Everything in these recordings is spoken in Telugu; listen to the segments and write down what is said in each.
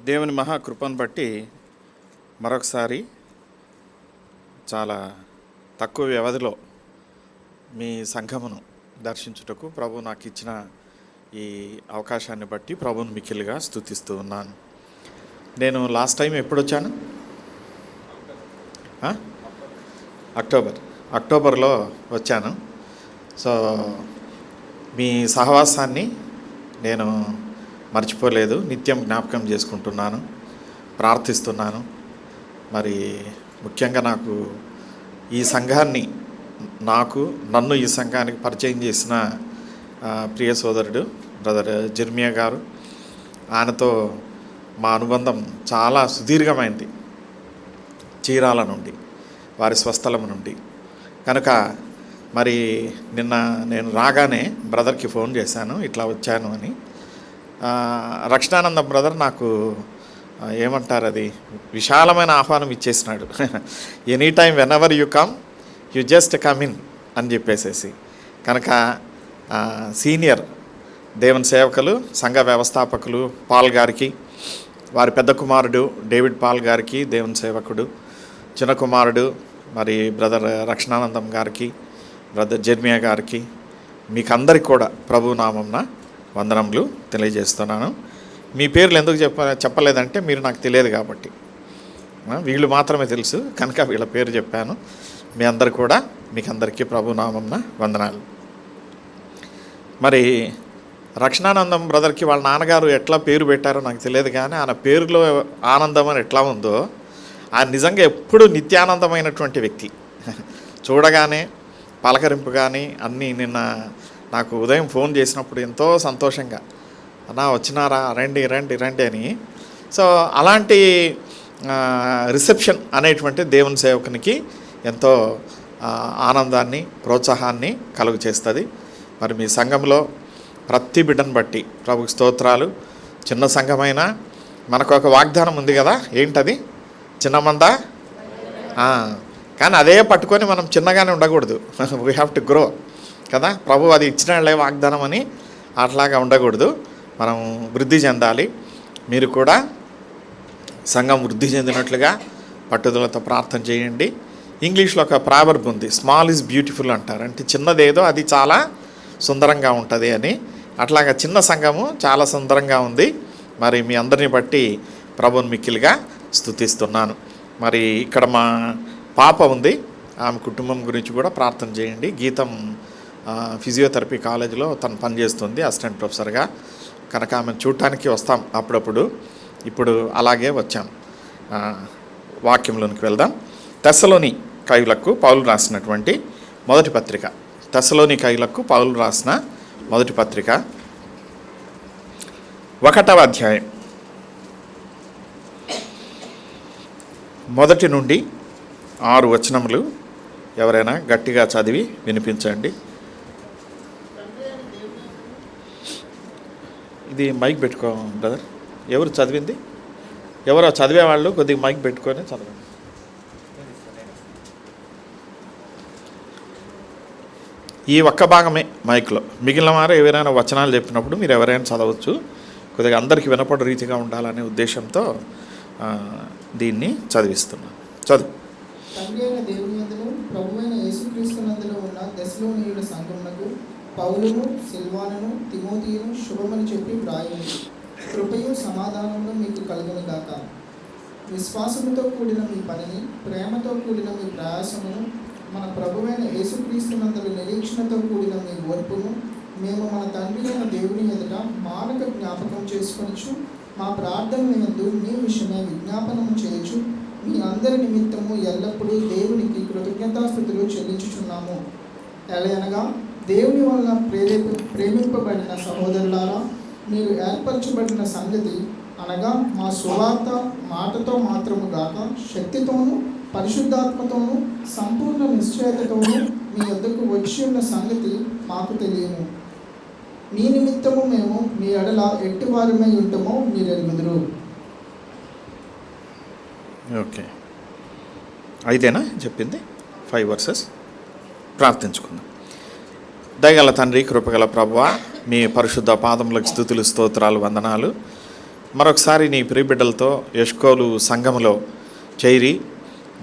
దేవుని మహాకృపను బట్టి మరొకసారి చాలా తక్కువ వ్యవధిలో మీ సంఘమును దర్శించుటకు ప్రభు నాకు ఇచ్చిన ఈ అవకాశాన్ని బట్టి ప్రభువును మిక్కిలిగా స్తుతిస్తూ ఉన్నాను. నేను లాస్ట్ టైం ఎప్పుడు వచ్చాను? అక్టోబర్లో వచ్చాను. సో మీ సహవాసాన్ని నేను మర్చిపోలేదు, నిత్యం జ్ఞాపకం చేసుకుంటున్నాను, ప్రార్థిస్తున్నాను. మరి ముఖ్యంగా నాకు ఈ సంఘాన్ని నన్ను ఈ సంఘానికి పరిచయం చేసిన ప్రియ సోదరుడు బ్రదర్ జెర్మియా గారు, ఆయనతో మా అనుబంధం చాలా సుదీర్ఘమైంది, చీరాల నుండి, వారి స్వస్థలం నుండి. కనుక మరి నిన్న నేను రాగానే బ్రదర్కి ఫోన్ చేశాను, ఇట్లా వచ్చాను అని. రక్షణానందం బ్రదర్ నాకు ఏమంటారు, అది విశాలమైన ఆహ్వానం ఇచ్చేసినాడు. Any time whenever you come, you just come in అని చెప్పేసేసి. కనుక సీనియర్ దేవుని సేవకులు, సంఘ వ్యవస్థాపకులు పాల్ గారికి, వారి పెద్ద కుమారుడు డేవిడ్ పాల్ గారికి, దేవుని సేవకుడు, చిన్న కుమారుడు మరి బ్రదర్ రక్షణానందం గారికి, బ్రదర్ జెర్మియా గారికి, మీకు అందరికి కూడా ప్రభు నామంన వందనములు తెలియజేస్తున్నాను. మీ పేర్లు ఎందుకు చెప్పలేదంటే మీరు నాకు తెలియదు కాబట్టి, వీళ్ళు మాత్రమే తెలుసు కనుక వీళ్ళ పేరు చెప్పాను. మీ అందరు కూడా మీకు అందరికీ ప్రభు నామంన వందనాలు. మరి రక్షణానందం బ్రదర్కి వాళ్ళ నాన్నగారు ఎట్లా పేరు పెట్టారో నాకు తెలియదు, కానీ ఆయన పేరులో ఆనందం అని ఎట్లా ఉందో, ఆయన నిజంగా ఎప్పుడు నిత్యానందమైనటువంటి వ్యక్తి. చూడగానే పలకరింపు కానీ అన్నీ. నిన్న నాకు ఉదయం ఫోన్ చేసినప్పుడు ఎంతో సంతోషంగా, అన్నా వచ్చినారా, రండి రండి రండి అని. సో అలాంటి రిసెప్షన్ అనేటువంటి దేవుని సేవకునికి ఎంతో ఆనందాన్ని, ప్రోత్సాహాన్ని కలుగు చేస్తుంది. మరి మీ సంఘంలో ప్రతి బిడ్డను బట్టి ప్రభుకి స్తోత్రాలు. చిన్న సంఘమైనా మనకు ఒక వాగ్దానం ఉంది కదా, ఏంటది? చిన్నమందా. కానీ అదే పట్టుకొని మనం చిన్నగానే ఉండకూడదు. వీ హ్యావ్ టు గ్రో కదా. ప్రభు అది ఇచ్చినట్లే వాగ్దానం అని అట్లాగా ఉండకూడదు, మనం వృద్ధి చెందాలి. మీరు కూడా సంఘం వృద్ధి చెందినట్లుగా పట్టుదలతో ప్రార్థన చేయండి. ఇంగ్లీష్లో ఒక ప్రావర్బ్ ఉంది, స్మాల్ ఈజ్ బ్యూటిఫుల్ అంటారు. అంటే చిన్నదేదో అది చాలా సుందరంగా ఉంటుంది అని. అట్లాగా చిన్న సంఘము చాలా సుందరంగా ఉంది. మరి మీ అందరిని బట్టి ప్రభువుని మిక్కిలిగా స్తుతిస్తున్నాను. మరి ఇక్కడ మా పాప ఉంది, ఆమె కుటుంబం గురించి కూడా ప్రార్థన చేయండి. గీతం ఫిజియోథెరపీ కాలేజీలో తను పనిచేస్తుంది అసిస్టెంట్ ప్రొఫెసర్గా. కనుక ఆమెను చూడటానికి వస్తాం అప్పుడప్పుడు. ఇప్పుడు అలాగే వచ్చాం. వాక్యంలోనికి వెళ్దాం. తెస్సలోనికయులకు పౌలు రాసినటువంటి మొదటి పత్రిక. తెస్సలోనికయులకు పౌలు రాసిన మొదటి పత్రిక 1వ అధ్యాయం 1 నుండి 6 వచనములు ఎవరైనా గట్టిగా చదివి వినిపించండి. ఇది మైక్ పెట్టుకో బ్రదర్. ఎవరు చదివింది? ఎవరో చదివేవాళ్ళు కొద్దిగా మైక్ పెట్టుకొని చదవండి. ఈ ఒక్క భాగమే మైక్లో, మిగిలిన వారు ఎవరైనా వచనాలు చెప్పినప్పుడు మీరు ఎవరైనా చదవచ్చు. కొద్దిగా అందరికీ వినపడే రీతిగా ఉండాలనే ఉద్దేశంతో దీన్ని చదివిస్తున్నాను. చదువు. తండ్రి అయిన దేవుని యందును ప్రభువైన యేసుక్రీస్తునందును ఉన్న తెస్సలోనియుల సంఘమునకు పౌలును, సిల్వానును, తిమోతియును శుభమని చెప్పి వ్రాయును. కృపయు సమాధానమును మీకు కలుగును గాక. విశ్వాసముతో కూడిన మీ పనిని, ప్రేమతో కూడిన మీ ప్రయాసమును, మన ప్రభువైన యేసుక్రీస్తునందుల నిరీక్షణతో కూడిన మీ ఓర్పును మేము మన తండ్రి అయిన దేవుని ఎదుట మానక జ్ఞాపకం చేసుకొనొచ్చు. మా ప్రార్థన యందు మీ విషయమే విజ్ఞాపనము చేయొచ్చు. మీ అందరి నిమిత్తము ఎల్లప్పుడూ దేవునికి కృతజ్ఞతాస్తుతులు చెల్లించుచున్నాము. ఎలయనగా దేవుని వలన ప్రేమింపబడిన సహోదరులారా, మీరు ఏర్పరచబడిన సంగతి అనగా మా సువార్త మాటతో మాత్రము గాక శక్తితోనూ పరిశుద్ధాత్మతోనూ సంపూర్ణ నిశ్చయతతోనూ మీ వద్దకు వచ్చి ఉన్న సంగతి మాకు తెలియను. మీ నిమిత్తము మేము మీ ఎడల ఎట్టివారమై ఉంటామో మీరు ఎరుగుదురు. ఓకే, అయితేనా చెప్పింది 5 వర్సెస్. ప్రార్థించుకుందాం. దయగల తండ్రి, కృపగల ప్రభువా, మీ పరిశుద్ధ పాదములకు స్తుతులు, స్తోత్రాలు, వందనాలు. మరొకసారి నీ ప్రియబిడ్డలతో ఎష్కోలు సంఘములో చేరి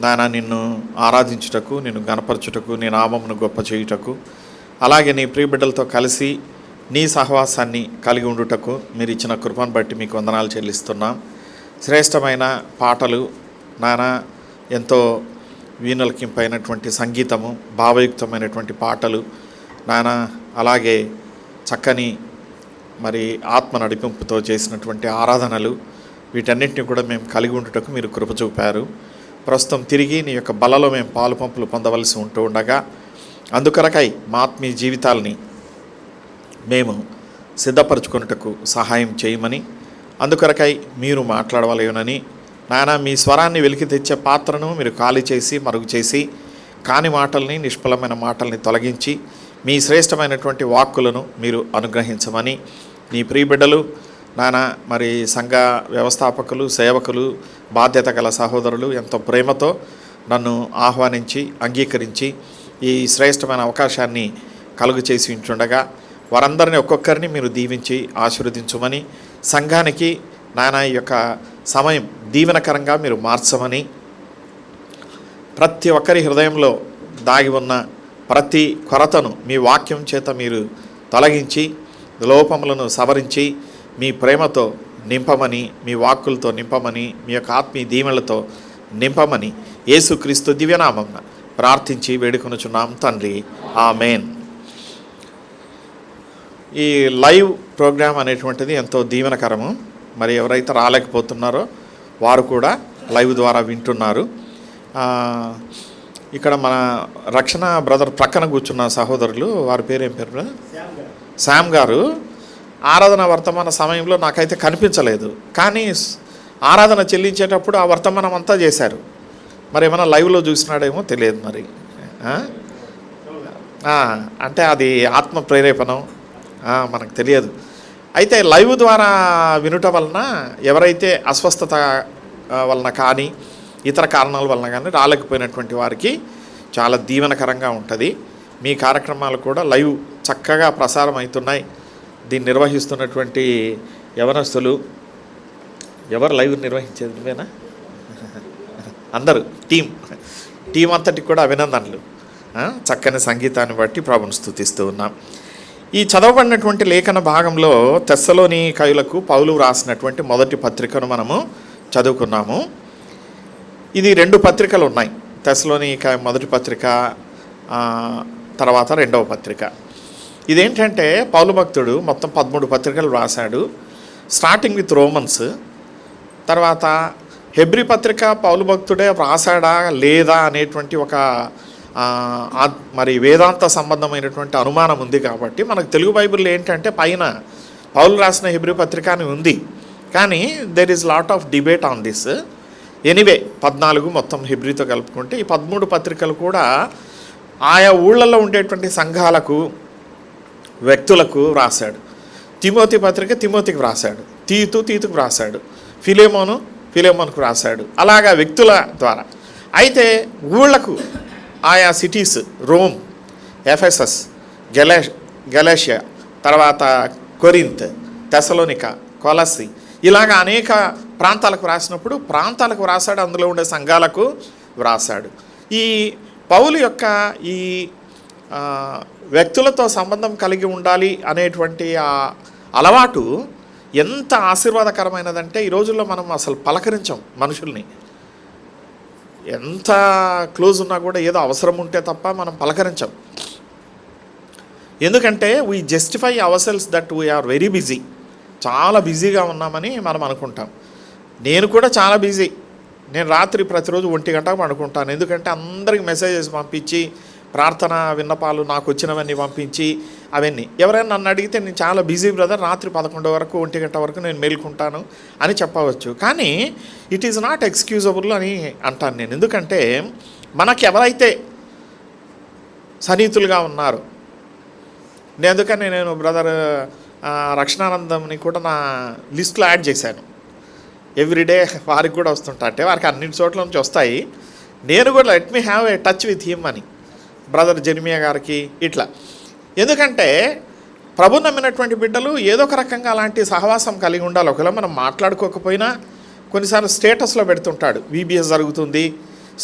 నాయన నిన్ను ఆరాధించుటకు, నిన్ను గణపరచుటకు, నీ నామమును గొప్ప చేయుటకు, అలాగే నీ ప్రియబిడ్డలతో కలిసి నీ సహవాసాన్ని కలిగి ఉండుటకు మీరు ఇచ్చిన కృపను బట్టి మీకు వందనాలు చెల్లిస్తున్నాం. శ్రేష్టమైన పాటలు నాయన, ఎంతో వీణలకింపైనటువంటి సంగీతము, భావయుక్తమైనటువంటి పాటలు నాయన, అలాగే చక్కని మరి ఆత్మ నడిపింపుతో చేసినటువంటి ఆరాధనలు, వీటన్నిటిని కూడా మేము కలిగి ఉండుటకు మీరు కృప చూపారు. ప్రస్తుతం తిరిగి నీ యొక్క బలలో మేము పాలు పంపులు పొందవలసి ఉంటూ ఉండగా అందుకొరకై మా ఆత్మీయ జీవితాలని మేము సిద్ధపరచుకొనుటకు సహాయం చేయమని, అందుకొరకై మీరు మాట్లాడవలేనని నాయన, మీ స్వరాన్ని వెలికి తెచ్చే పాత్రను మీరు ఖాళీ చేసి మరుగు చేసి కాని మాటల్ని, నిష్ఫలమైన మాటల్ని తొలగించి మీ శ్రేష్టమైనటువంటి వాక్కులను మీరు అనుగ్రహించమని నీ ప్రియబిడ్డలు నాయన, మరి సంఘ వ్యవస్థాపకులు, సేవకులు, బాధ్యత గల సహోదరులు ఎంతో ప్రేమతో నన్ను ఆహ్వానించి అంగీకరించి ఈ శ్రేష్టమైన అవకాశాన్ని కలుగు చేసి ఉంచుండగా వారందరినీ ఒక్కొక్కరిని మీరు దీవించి ఆశీర్వదించమని, సంఘానికి నాయన ఈ యొక్క సమయం దీవెనకరంగా మీరు మార్చమని, ప్రతి ఒక్కరి హృదయంలో దాగి ఉన్న ప్రతి కొరతను మీ వాక్యం చేత మీరు తొలగించి లోపములను సవరించి మీ ప్రేమతో నింపమని, మీ వాక్కులతో నింపమని, మీ యొక్క ఆత్మీయ దీవెనలతో నింపమని యేసుక్రీస్తు దివ్యనామమున ప్రార్థించి వేడుకొనుచున్నాం తండ్రి, ఆమేన్. ఈ లైవ్ ప్రోగ్రామ్ అనేటువంటిది ఎంతో దీవెనకరము. మరి ఎవరైతే రాలేకపోతున్నారో వారు కూడా లైవ్ ద్వారా వింటున్నారు. ఇక్కడ మన రక్షణ బ్రదర్ ప్రక్కన కూర్చున్న సహోదరులు, వారి పేరు ఏం పేరు బ్రదర్? శామ్ గారు ఆరాధన వర్తమాన సమయంలో నాకైతే కనిపించలేదు, కానీ ఆరాధన చెల్లించేటప్పుడు ఆ వర్తమానం అంతా చేశారు. మరి ఏమైనా లైవ్లో చూసినాడేమో తెలియదు మరి. అంటే అది ఆత్మ ప్రేరేపణం, మనకు తెలియదు. అయితే లైవ్ ద్వారా వినుట వలన ఎవరైతే అస్వస్థత వలన కానీ ఇతర కారణాల వలన కానీ రాలేకపోయినటువంటి వారికి చాలా దీవెనకరంగా ఉంటుంది. మీ కార్యక్రమాలు కూడా లైవ్ చక్కగా ప్రసారం అవుతున్నాయి. దీన్ని నిర్వహిస్తున్నటువంటి యవనస్తులు, ఎవరు లైవ్ నిర్వహించేది నువ్వేనా? అందరూ టీం అంతటికి కూడా అభినందనలు. చక్కని సంగీతాన్ని బట్టి ప్రభువును స్తుతిస్తూ ఉన్నాం. ఈ చదవబడినటువంటి లేఖన భాగంలో తెస్సలోనికయులకు పౌలు రాసినటువంటి మొదటి పత్రికను మనము చదువుకున్నాము. ఇది 2 పత్రికలు ఉన్నాయి. తెస్సలోనిక మొదటి పత్రిక, తర్వాత 2వ పత్రిక. ఇదేంటంటే పౌలు భక్తుడు మొత్తం 13 పత్రికలు రాశాడు, స్టార్టింగ్ విత్ రోమన్స్. తర్వాత హెబ్రీ పత్రిక పౌలు భక్తుడే రాశాడా లేదా అనేటువంటి ఒక మరి వేదాంత సంబంధమైనటువంటి అనుమానం ఉంది. కాబట్టి మనకు తెలుగు బైబిల్లో ఏంటంటే పైన పౌలు రాసిన హెబ్రీ పత్రిక అని ఉంది, కానీ there is lot of debate on this. Anyway 14 మొత్తం హెబ్రీతో కలుపుకుంటే ఈ 13 పత్రికలు కూడా ఆయా ఊళ్ళల్లో ఉండేటువంటి సంఘాలకు, వ్యక్తులకు రాశాడు. తిమోతి పత్రిక తిమోతికి రాశాడు, తీతుకు రాశాడు, ఫిలేమోనుకు రాశాడు, అలాగా వ్యక్తుల ద్వారా. అయితే ఊళ్ళకు ఆయా సిటీస్, రోమ్, ఎఫెసస్, గెలాషియా, తర్వాత కొరింత్, తెస్సలోనిక, కొలస్సి, ఇలాగ అనేక ప్రాంతాలకు రాసినప్పుడు ప్రాంతాలకు రాశాడు, అందులో ఉండే సంఘాలకు వ్రాసాడు. ఈ పౌలు యొక్క ఈ వ్యక్తులతో సంబంధం కలిగి ఉండాలి అనేటువంటి ఆ అలవాటు ఎంత ఆశీర్వాదకరమైనదంటే ఈ రోజుల్లో మనం అసలు పలకరించాం మనుషుల్ని. ఎంత క్లోజ్ ఉన్నా కూడా ఏదో అవసరం ఉంటే తప్ప మనం పలకరించాం. ఎందుకంటే we justify our selves that we are very busy, చాలా బిజీగా ఉన్నామని మనం అనుకుంటాం. నేను కూడా చాలా బిజీ. నేను రాత్రి ప్రతిరోజు 1 గంటకు పడుకుంటాను. ఎందుకంటే అందరికి మెసేజెస్ పంపించి, ప్రార్థన విన్నపాలు నాకు వచ్చినవన్నీ పంపించి అవన్నీ. ఎవరైనా నన్ను అడిగితే నేను చాలా బిజీ బ్రదర్, రాత్రి 11 వరకు 1 గంట వరకు నేను మేల్కుంటాను అని చెప్పవచ్చు. కానీ ఇట్ ఈజ్ నాట్ ఎక్స్క్యూజబుల్ అని అంటాను నేను. ఎందుకంటే మనకి ఎవరైతే సన్నిహితులుగా ఉన్నారు, అందుకని నేను బ్రదర్ రక్షణానందంని కూడా నా లిస్ట్లో యాడ్ చేశాను. ఎవ్రీడే వారికి కూడా వస్తుంటా, అంటే వారికి అన్ని చోట్ల నుంచి వస్తాయి. నేను కూడా let me have a touch with him అని, బ్రదర్ జెర్మియా గారికి ఇట్లా. ఎందుకంటే ప్రభు నమ్మినటువంటి బిడ్డలు ఏదో ఒక రకంగా అలాంటి సహవాసం కలిగి ఉండాలి. ఒకవేళ మనం మాట్లాడుకోకపోయినా కొన్నిసార్లు స్టేటస్లో పెడుతుంటాడు, VBS జరుగుతుంది,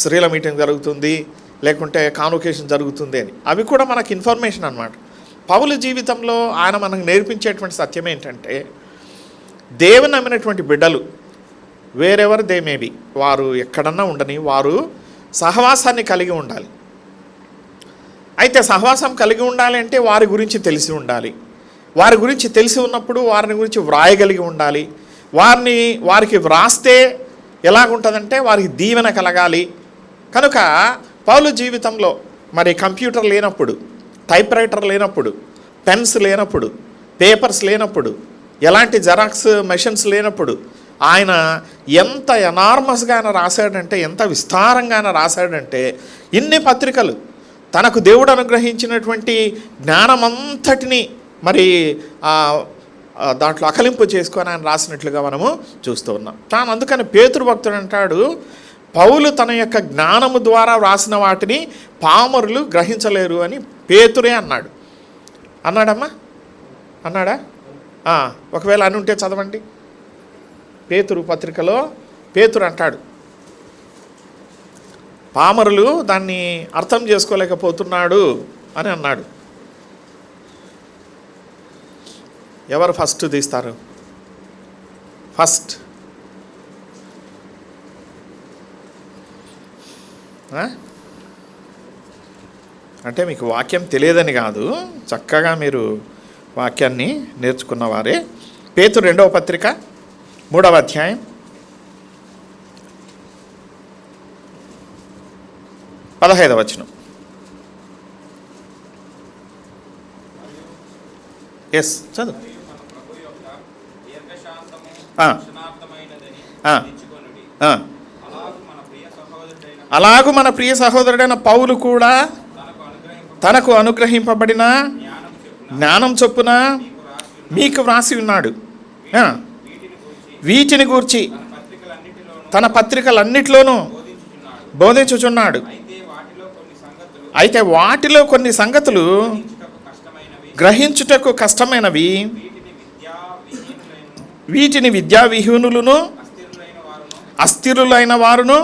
స్త్రీల మీటింగ్ జరుగుతుంది, లేకుంటే కాన్వొకేషన్ జరుగుతుంది అని. అవి కూడా మనకు ఇన్ఫర్మేషన్ అన్నమాట. పౌలు జీవితంలో ఆయన మనకు నేర్పించేటువంటి సత్యం ఏంటంటే, దేవుని నమ్మినటువంటి బిడ్డలు వేరెవర్ దే మే బి, వారు ఎక్కడన్నా ఉండని, వారు సహవాసాన్ని కలిగి ఉండాలి. అయితే సహవాసం కలిగి ఉండాలి అంటే వారి గురించి తెలిసి ఉండాలి. వారి గురించి తెలిసి ఉన్నప్పుడు వారిని గురించి వ్రాయగలిగి ఉండాలి. వారికి వ్రాస్తే ఎలాగుంటుందంటే వారికి దీవెన కలగాలి. కనుక పౌలు జీవితంలో మరి కంప్యూటర్ లేనప్పుడు, టైప్ రైటర్ లేనప్పుడు, పెన్స్ లేనప్పుడు, పేపర్స్ లేనప్పుడు, ఎలాంటి జెరాక్స్ మెషిన్స్ లేనప్పుడు ఆయన ఎంత ఎనార్మస్గా ఆయన రాశాడంటే, ఎంత విస్తారంగా ఆయన రాశాడంటే, ఇన్ని పత్రికలు తనకు దేవుడు అనుగ్రహించినటువంటి జ్ఞానమంతటిని మరి దాంట్లో అకలింపు చేసుకొని ఆయన రాసినట్లుగా మనము చూస్తూ ఉన్నాం. తాను అందుకని పేతురు భక్తుడు అంటాడు, పౌలు తన యొక్క జ్ఞానము ద్వారా వ్రాసిన వాటిని పామరులు గ్రహించలేరు అని పేతురే అన్నాడు. అన్నాడమ్మా? అన్నాడా? ఒకవేళ అని ఉంటే చదవండి. పేతురు పత్రికలో పేతురు అంటాడు, పామరులు దాన్ని అర్థం చేసుకోలేకపోతున్నాడు అని అన్నాడు. ఎవరు ఫస్ట్ తీస్తారు? ఫస్ట్ అంటే మీకు వాక్యం తెలియదని కాదు, చక్కగా మీరు వాక్యాన్ని నేర్చుకున్నవారే. పేతురు 2వ పత్రిక 3వ అధ్యాయం 15వ వచనం. చదువు. అలాగూ మన ప్రియ సహోదరుడైన పౌలు కూడా తనకు అనుగ్రహింపబడిన జ్ఞానం చొప్పున మీకు వ్రాసి ఉన్నాడు. వీటిని గూర్చి తన పత్రికలన్నిటిలోనూ బోధించుచున్నాడు. అయితే వాటిలో కొన్ని సంగతులు గ్రహించుటకు కష్టమైనవి, వీటిని విద్యావిహీనులను, అస్థిరులైన వారును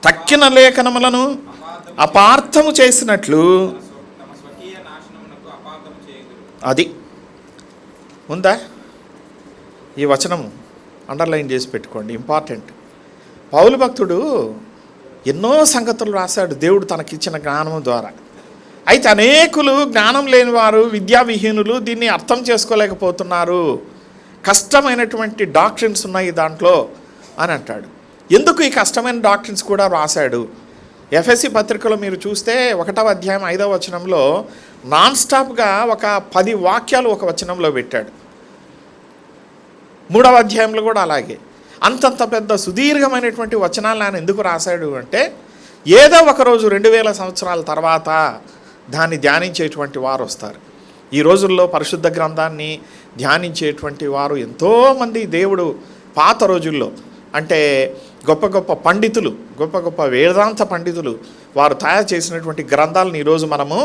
తక్కిన లేఖనములను అపార్థము చేసినట్లు. అది ఉందా? ఈ వచనం అండర్లైన్ చేసి పెట్టుకోండి, ఇంపార్టెంట్. పౌలు భక్తుడు ఎన్నో సంగతులు రాశాడు దేవుడు తనకిచ్చిన జ్ఞానం ద్వారా. అయితే అనేకులు జ్ఞానం లేని వారు, విద్యావిహీనులు దీన్ని అర్థం చేసుకోలేకపోతున్నారు. కష్టమైనటువంటి డాక్ట్రిన్స్ ఉన్నాయి దాంట్లో అని అంటాడు. ఎందుకు ఈ కష్టమైన డాక్ట్రిన్స్ కూడా రాశాడు? ఎఫ్ఎస్సి పత్రికలో మీరు చూస్తే 1వ అధ్యాయం 5వ వచనంలో నాన్ స్టాప్గా ఒక 10 వాక్యాలు ఒక వచనంలో పెట్టాడు. 3వ అధ్యాయంలో కూడా అలాగే. అంతంత పెద్ద సుదీర్ఘమైనటువంటి వచనాలను ఆయన ఎందుకు రాశాడు అంటే, ఏదో ఒకరోజు 2000 సంవత్సరాల తర్వాత దాన్ని ధ్యానించేటువంటి వారు వస్తారు. ఈ రోజుల్లో పరిశుద్ధ గ్రంథాన్ని ధ్యానించేటువంటి వారు ఎంతోమంది దేవుడు పాత రోజుల్లో అంటే గొప్ప గొప్ప పండితులు, గొప్ప గొప్ప వేదాంత పండితులు వారు తయారు చేసినటువంటి గ్రంథాలను ఈరోజు మనము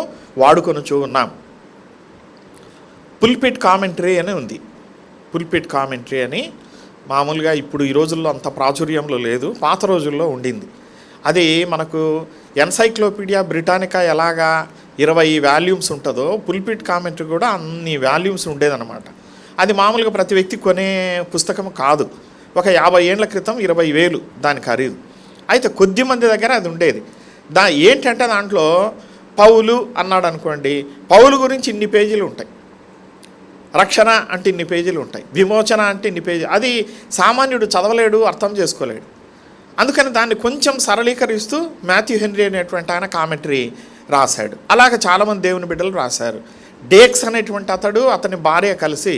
వాడుకొనుచూ ఉన్నాం. పుల్పిట్ కామెంటరీ అని ఉంది. పుల్పిట్ కామెంటరీ అని మామూలుగా ఇప్పుడు ఈ రోజుల్లో అంత ప్రాచుర్యంలో లేదు, పాత రోజుల్లో ఉండింది. అది మనకు ఎన్సైక్లోపీడియా బ్రిటానికా ఎలాగా 20 వాల్యూమ్స్ ఉంటుందో పుల్పిట్ కామెంటరీ కూడా అన్ని వాల్యూమ్స్ ఉండేదన్నమాట. అది మామూలుగా ప్రతి వ్యక్తి కొనే పుస్తకం కాదు. ఒక 50 ఏళ్ల క్రితం 20,000 దాని ఖరీదు. అయితే కొద్ది మంది దగ్గర అది ఉండేది. ఏంటంటే దాంట్లో పౌలు అన్నాడు అనుకోండి, పౌలు గురించి ఇన్ని పేజీలు ఉంటాయి, రక్షణ అంటే ఇన్ని పేజీలు ఉంటాయి, విమోచన అంటే ఇన్ని పేజీలు. అది సామాన్యుడు చదవలేడు, అర్థం చేసుకోలేడు. అందుకని దాన్ని కొంచెం సరళీకరిస్తూ మాథ్యూ హెన్రీ అనేటువంటి ఆయన కామెంటరీ రాశాడు. అలాగే చాలామంది దేవుని బిడ్డలు రాశారు. డేక్స్ అనేటువంటి అతని భార్య కలిసి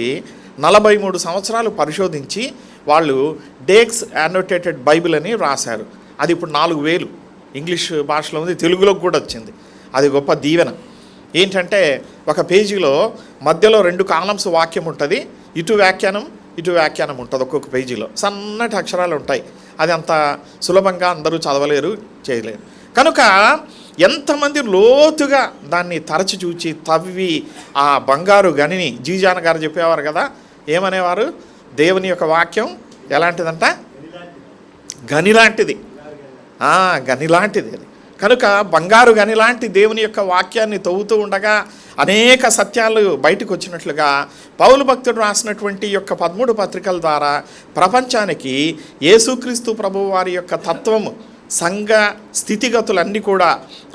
43 సంవత్సరాలు పరిశోధించి వాళ్ళు డేక్స్ అన్నోటేటెడ్ బైబిల్ అని రాశారు. అది ఇప్పుడు 4,000 ఇంగ్లీష్ భాషలో ఉంది, తెలుగులోకి కూడా వచ్చింది. అది గొప్ప దీవెన. ఏంటంటే ఒక పేజీలో మధ్యలో 2 కాలమ్స్ వాక్యం ఉంటుంది, ఇటు వ్యాఖ్యానం ఉంటుంది. ఒక్కొక్క పేజీలో సన్నటి అక్షరాలు ఉంటాయి. అది అంత సులభంగా అందరూ చదవలేరు, చేయలేరు. కనుక ఎంతమంది లోతుగా దాన్ని తరచి చూచి తవ్వి ఆ బంగారు గనిని జీజాన్ గారు చెప్పేవారు కదా, ఏమనేవారు, దేవుని యొక్క వాక్యం ఎలాంటిదంట, గనిలాంటిది, గనిలాంటిది అది. కనుక బంగారు గనిలాంటి దేవుని యొక్క వాక్యాన్ని తవ్వుతూ ఉండగా అనేక సత్యాలు బయటకు వచ్చినట్లుగా పౌలు భక్తుడు రాసినటువంటి యొక్క 13 పత్రికల ద్వారా ప్రపంచానికి యేసుక్రీస్తు ప్రభువు వారి యొక్క తత్వము, సంఘ స్థితిగతులన్నీ కూడా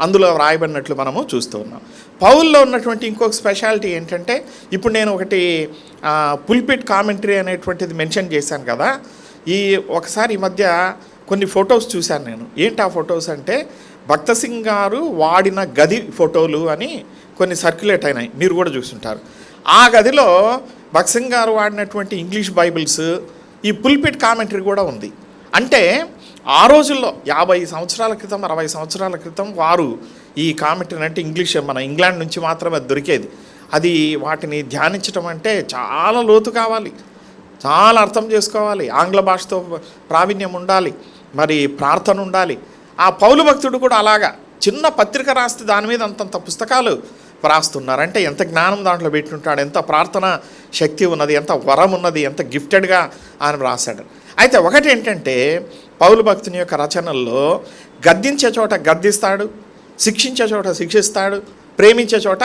అందులో వ్రాయబడినట్లు మనము చూస్తూ ఉన్నాం. పౌల్లో ఉన్నటువంటి ఇంకొక స్పెషాలిటీ ఏంటంటే, ఇప్పుడు నేను ఒకటి పుల్పిట్ కామెంటరీ అనేటువంటిది మెన్షన్ చేశాను కదా, ఒకసారి ఈ మధ్య కొన్ని ఫొటోస్ చూశాను నేను. ఏంటి ఆ ఫొటోస్ అంటే, భక్త సింగ్ గారు వాడిన గది ఫోటోలు అని కొన్ని సర్క్యులేట్ అయినాయి, మీరు కూడా చూస్తుంటారు. ఆ గదిలో భక్త సింగ్ గారు వాడినటువంటి ఇంగ్లీష్ బైబిల్స్, ఈ పుల్పిట్ కామెంటరీ కూడా ఉంది. అంటే ఆ రోజుల్లో 50 సంవత్సరాల క్రితం 60 సంవత్సరాల క్రితం వారు ఈ కామెంటరీ, అంటే ఇంగ్లీష్ మన ఇంగ్లాండ్ నుంచి మాత్రమే దొరికేది, అది వాటిని ధ్యానించడం అంటే చాలా లోతు కావాలి, చాలా అర్థం చేసుకోవాలి, ఆంగ్ల భాషతో ప్రావీణ్యం ఉండాలి, మరి ప్రార్థన ఉండాలి. ఆ పౌలు భక్తుడు కూడా అలాగా చిన్న పత్రిక రాస్తే దాని మీద అంతంత పుస్తకాలు రాస్తున్నారు. అంటే ఎంత జ్ఞానం దాంట్లో పెట్టుంటాడు, ఎంత ప్రార్థన శక్తి ఉన్నది, ఎంత వరం ఉన్నది, ఎంత గిఫ్టెడ్గా ఆయన రాశాడు. అయితే ఒకటి ఏంటంటే, పౌలు భక్తుని యొక్క రచనల్లో గద్దించే చోట గద్దిస్తాడు, శిక్షించే చోట శిక్షిస్తాడు, ప్రేమించే చోట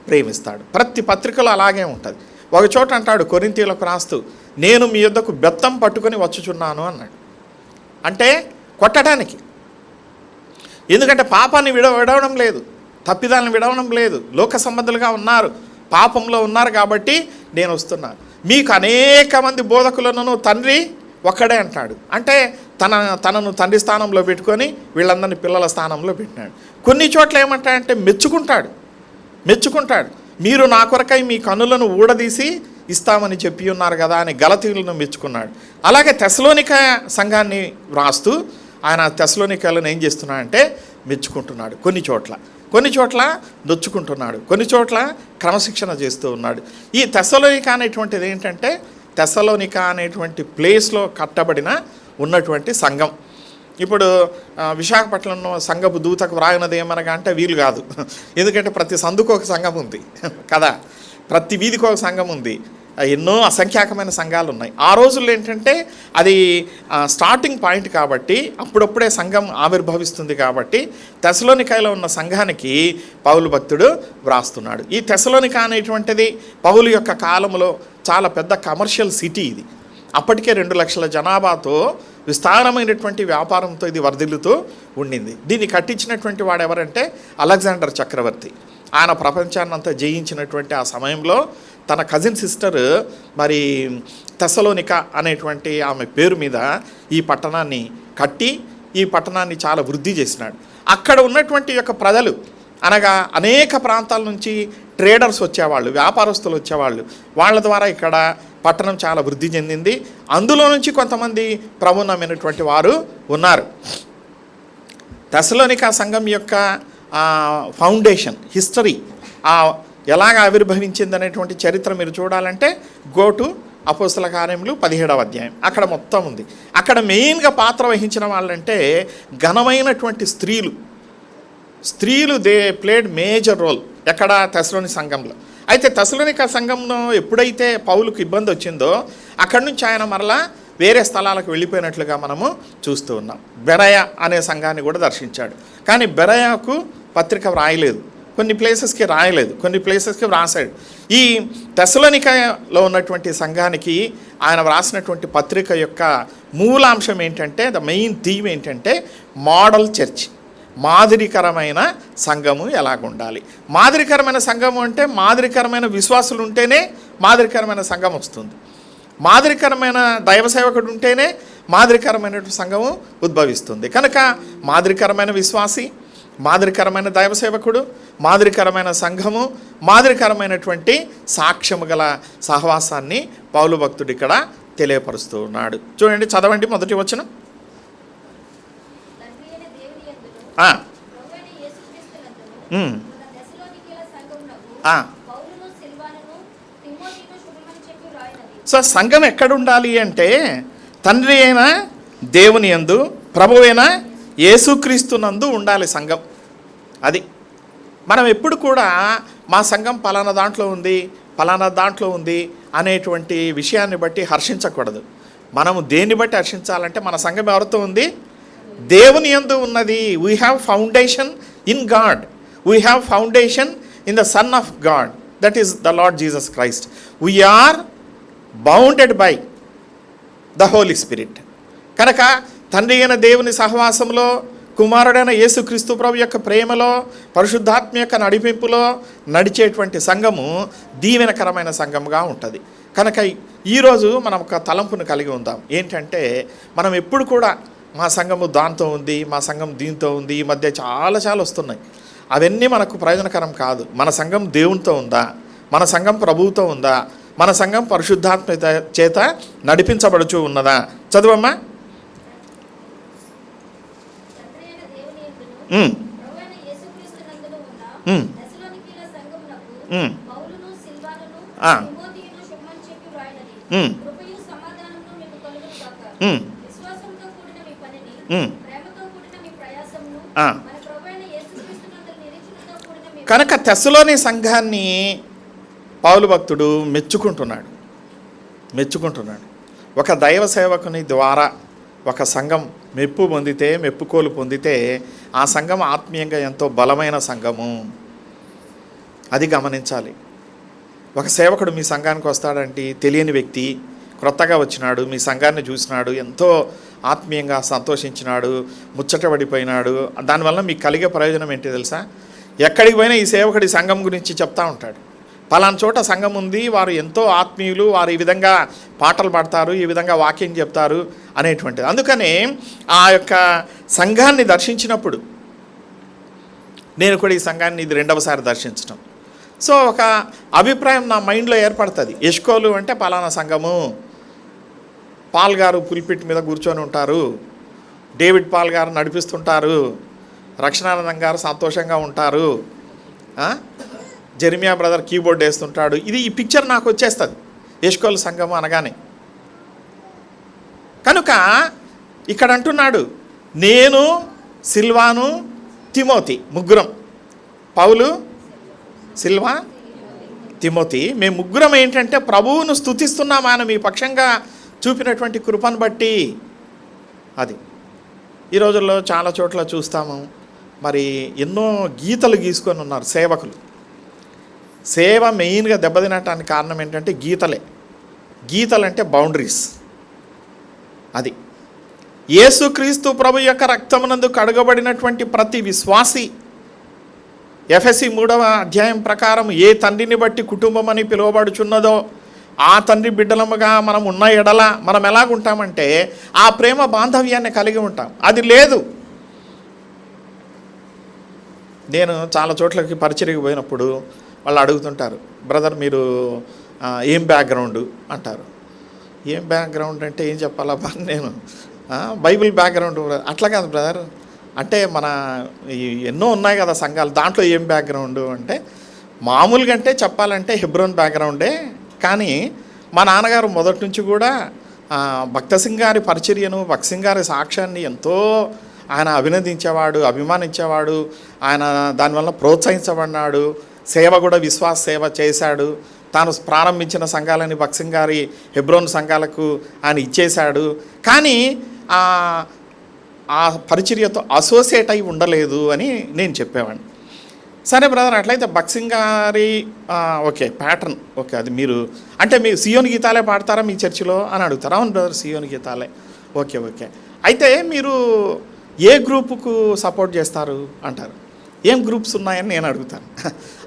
ప్రేమిస్తాడు. ప్రతి పత్రికలో అలాగే ఉంటుంది. ఒక చోట అంటాడు కొరింథీయులకు రాస్తూ, నేను మీ యొద్దకు బెత్తం పట్టుకొని వచ్చుచున్నాను అన్నాడు. అంటే కొట్టడానికి, ఎందుకంటే పాపాన్ని విడవడం లేదు, తప్పిదాలను విడవడం లేదు, లోక సంబంధులుగా ఉన్నారు, పాపంలో ఉన్నారు కాబట్టి నేను వస్తున్నాను. మీకు అనేక మంది బోధకులను తండ్రి ఒక్కడే అంటాడు. అంటే తనను తండ్రి స్థానంలో పెట్టుకొని వీళ్ళందరినీ పిల్లల స్థానంలో పెట్టినాడు. కొన్ని చోట్ల ఏమంటాడంటే మెచ్చుకుంటాడు. మీరు నా కొరకై మీ కన్నులను ఊడదీసి ఇస్తామని చెప్పి ఉన్నారు కదా అని గలతీయులను మెచ్చుకున్నాడు. అలాగే తెస్సలోనిక సంఘాన్ని వ్రాస్తూ ఆయన తెస్సలోనికలను ఏం చేస్తున్నాడంటే మెచ్చుకుంటున్నాడు. కొన్ని చోట్ల నొచ్చుకుంటున్నాడు, కొన్ని చోట్ల క్రమశిక్షణ చేస్తూ ఉన్నాడు. ఈ తెస్సలోనిక అనేటువంటిది ఏంటంటే, తెస్సలోనిక అనేటువంటి ప్లేస్లో కట్టబడిన ఉన్నటువంటి సంఘం. ఇప్పుడు విశాఖపట్నంలో సంఘపు దూతకు వ్రాయినది ఏమనగా అంటే వీలు కాదు, ఎందుకంటే ప్రతి సందుకు ఒక సంఘం ఉంది కదా, ప్రతి వీధికి ఒక సంఘం ఉంది, ఎన్నో అసంఖ్యాకమైన సంఘాలు ఉన్నాయి. ఆ రోజుల్లో ఏంటంటే అది స్టార్టింగ్ పాయింట్ కాబట్టి అప్పుడప్పుడే సంఘం ఆవిర్భవిస్తుంది కాబట్టి తెస్సలోనికలో ఉన్న సంఘానికి పౌలు భక్తుడు వ్రాస్తున్నాడు. ఈ తెస్సలోనిక అనేటువంటిది పౌలు యొక్క కాలంలో చాలా పెద్ద కమర్షియల్ సిటీ. ఇది అప్పటికే 2 లక్షల జనాభాతో విస్తారమైనటువంటి వ్యాపారంతో ఇది వర్ధిల్లుతూ ఉండింది. దీన్ని కట్టించినటువంటి వాడు ఎవరంటే అలెగ్జాండర్ చక్రవర్తి. ఆయన ప్రపంచాన్ని అంతా జయించినటువంటి ఆ సమయంలో తన కజిన్ సిస్టర్ మరి తెస్సలోనిక అనేటువంటి ఆమె పేరు మీద ఈ పట్టణాన్ని కట్టి ఈ పట్టణాన్ని చాలా వృద్ధి చేసినాడు. అక్కడ ఉన్నటువంటి యొక్క ప్రజలు అనగా అనేక ప్రాంతాల నుంచి ట్రేడర్స్ వచ్చేవాళ్ళు, వ్యాపారస్తులు వచ్చేవాళ్ళు, వాళ్ళ ద్వారా ఇక్కడ పట్టణం చాలా వృద్ధి చెందింది. అందులో నుంచి కొంతమంది ప్రభునమైనటువంటి వారు ఉన్నారు. తెస్సలోనిక సంఘం యొక్క ఫౌండేషన్ హిస్టరీ ఎలాగ ఆవిర్భవించింది అనేటువంటి చరిత్ర మీరు చూడాలంటే గో టు అపోస్తల కార్యములు 17వ అధ్యాయం, అక్కడ మొత్తం ఉంది. అక్కడ మెయిన్గా పాత్ర వహించిన వాళ్ళంటే ఘనమైనటువంటి స్త్రీలు దే ప్లేడ్ మేజర్ రోల్ ఎక్కడ తెస్సలోనిక సంఘంలో. అయితే తెస్సలోనిక సంఘంలో ఎప్పుడైతే పౌలుకు ఇబ్బంది వచ్చిందో అక్కడి నుంచి ఆయన మరలా వేరే స్థలాలకు వెళ్ళిపోయినట్లుగా మనము చూస్తూ ఉన్నాం. బెరయ అనే సంఘాన్ని కూడా దర్శించాడు, కానీ బెరయకు పత్రిక వ్రాయలేదు, కొన్ని ప్లేసెస్కి రాయలేదు, కొన్ని ప్లేసెస్కి వ్రాసాడు. ఈ తెస్సలోనికలో ఉన్నటువంటి సంఘానికి ఆయన వ్రాసినటువంటి పత్రిక యొక్క మూలాంశం ఏంటంటే, ద మెయిన్ థీమ్ ఏంటంటే మోడల్ చర్చ్, మాదిరికరమైన సంఘము ఎలాగుండాలి. మాదిరికరమైన సంఘము అంటే మాదిరికరమైన విశ్వాసులు ఉంటేనే మాదిరికరమైన సంఘం వస్తుంది. మాదిరికరమైన దైవ సేవకుడు ఉంటేనే మాదిరికరమైన సంఘము ఉద్భవిస్తుంది. కనుక మాదిరికరమైన విశ్వాసి, మాదిరికరమైన దైవ సేవకుడు, మాదిరికరమైన సంఘము, మాదిరికరమైనటువంటి సాక్ష్యము గల సహవాసాన్ని పౌలు భక్తుడు ఇక్కడ తెలియపరుస్తూ ఉన్నాడు. చూడండి, చదవండి మొదటి వచనం. సో సంఘం ఎక్కడ ఉండాలి అంటే తండ్రి అయిన దేవుని యందు ప్రభువైన యేసుక్రీస్తునందు ఉండాలి సంఘం. అది మనం ఎప్పుడు కూడా మా సంఘం పలానా దాంట్లో ఉంది, పలానా దాంట్లో ఉంది అనేటువంటి విషయాన్ని బట్టి హర్షించకూడదు. మనము దేన్ని బట్టి హర్షించాలంటే మన సంఘం ఎవరితో ఉంది? దేవుని యందు ఉన్నది. We have foundation in God, we have foundation in the Son of God, that is the Lord Jesus Christ. We are bounded by the Holy Spirit. కనుక తండ్రి అయిన దేవుని సహవాసంలో, కుమారుడైన యేసుక్రీస్తు ప్రభు యొక్క ప్రేమలో, పరిశుద్ధాత్మ యొక్క నడిపింపులో నడిచేటువంటి సంఘము దీవెనకరమైన సంఘముగా ఉంటుంది. కనుక ఈరోజు మనం ఒక తలంపును కలిగి ఉందాం. ఏంటంటే మనం ఎప్పుడు కూడా మా సంఘము దాంతో ఉంది, మా సంఘం దీంతో ఉంది, ఈ మధ్య చాలా వస్తున్నాయి. అవన్నీ మనకు ప్రయోజనకరం కాదు. మన సంఘం దేవునితో ఉందా? మన సంఘం ప్రభువుతో ఉందా? మన సంఘం పరిశుద్ధాత్మ చేత నడిపించబడుచు ఉన్నదా? చదువమ్మా. కనుక తెస్సలోని సంఘాన్ని పౌలు భక్తుడు మెచ్చుకుంటున్నాడు. ఒక దైవ సేవకుని ద్వారా ఒక సంఘం మెప్పుకోలు పొందితే ఆ సంఘం ఆత్మీయంగా ఎంతో బలమైన సంఘము. అది గమనించాలి. ఒక సేవకుడు మీ సంఘానికి వస్తాడంటే తెలియని వ్యక్తి క్రొత్తగా వచ్చినాడు, మీ సంఘాన్ని చూసినాడు, ఎంతో ఆత్మీయంగా సంతోషించినాడు, ముచ్చటపడిపోయినాడు. దానివల్ల మీకు కలిగే ప్రయోజనం ఏంటి తెలుసా? ఎక్కడికి పోయినా ఈ సేవకుడి సంఘం గురించి చెప్తా ఉంటాడు. పలానా చోట సంఘం ఉంది, వారు ఎంతో ఆత్మీయులు, వారు ఈ విధంగా పాటలు పాడతారు, ఈ విధంగా వాక్యం చెప్తారు అనేటువంటిది. అందుకనే ఆ యొక్క సంఘాన్ని దర్శించినప్పుడు, నేను కూడా ఈ సంఘాన్ని ఇది రెండవసారి దర్శించడం, సో ఒక అభిప్రాయం నా మైండ్లో ఏర్పడుతుంది. ఎష్కోలు అంటే పలానా సంఘము, పాల్ గారు పుల్పిట్ మీద కూర్చొని ఉంటారు, డేవిడ్ పాల్ గారు నడిపిస్తుంటారు, రక్షణానందం గారు సంతోషంగా ఉంటారు, జెర్మియా బ్రదర్ కీబోర్డ్ వేస్తుంటాడు. ఈ పిక్చర్ నాకు వచ్చేస్తుంది ఎష్కోలు సంఘము అనగానే. కనుక ఇక్కడ అంటున్నాడు, నేను, సిల్వాను, తిమోతి, ముగ్గురం, పౌలు, సిల్వా, తిమోతి, మేము ముగ్గురం ఏంటంటే ప్రభువును స్తుతిస్తున్నాం ఆయన మీ పక్షంగా చూపినటువంటి కృపను బట్టి. అది ఈ రోజుల్లో చాలా చోట్ల చూస్తాము. మరి ఎన్నో గీతలు గీసుకొని ఉన్నారు సేవకులు. సేవ మెయిన్గా దెబ్బతినటానికి కారణం ఏంటంటే గీతలంటే బౌండరీస్. అది యేసుక్రీస్తు ప్రభు యొక్క రక్తమునందు కడగబడినటువంటి ప్రతి విశ్వాసి ఎఫెసీ 3వ అధ్యాయం ప్రకారం ఏ తండ్రిని బట్టి కుటుంబం అని పిలువబడుచున్నదో ఆ తండ్రి బిడ్డలముగా మనం ఉన్న ఎడల మనం ఎలాగుంటామంటే ఆ ప్రేమ బాంధవ్యాన్ని కలిగి ఉంటాం. అది లేదు. నేను చాలా చోట్లకి పరిచర్యకు పోయినప్పుడు వాళ్ళు అడుగుతుంటారు, బ్రదర్ మీరు ఏం బ్యాక్గ్రౌండ్ అంటారు. ఏం బ్యాక్గ్రౌండ్ అంటే ఏం చెప్పాలా? నేను బైబిల్ బ్యాక్గ్రౌండ్. అట్లా కాదు బ్రదర్, అంటే మన ఎన్నో ఉన్నాయి కదా సంఘాలు, దాంట్లో ఏం బ్యాక్గ్రౌండ్ అంటే మామూలుగా అంటే చెప్పాలంటే హెబ్రోన్ బ్యాక్గ్రౌండే. కానీ మా నాన్నగారు మొదటి నుంచి కూడా భక్త సింగ్ గారి పరిచర్యను, భక్త సింగ్ గారి సాక్ష్యాన్ని ఎంతో ఆయన అభినందించేవాడు, అభిమానించేవాడు. ఆయన దానివల్ల ప్రోత్సహించబడినాడు. సేవ కూడా విశ్వాస సేవ చేశాడు. తాను ప్రారంభించిన సంఘాలని భక్త సింగ్ గారి హెబ్రోన్ సంఘాలకు ఆయన ఇచ్చేశాడు. కానీ ఆ పరిచర్యతో అసోసియేట్ అయి ఉండలేదు అని నేను చెప్పేవాడిని. సరే బ్రదర్, అట్లయితే భక్త సింగ్ గారి ఓకే ప్యాటర్న్ ఓకే, అది మీరు అంటే మీరు సియోని గీతాలే పాడతారా మీ చర్చిలో అని అడుగుతారు. అవును బ్రదర్, సియోని గీతాలే. ఓకే, అయితే మీరు ఏ గ్రూపుకు సపోర్ట్ చేస్తారు అంటారు. ఏం గ్రూప్స్ ఉన్నాయని నేను అడుగుతాను.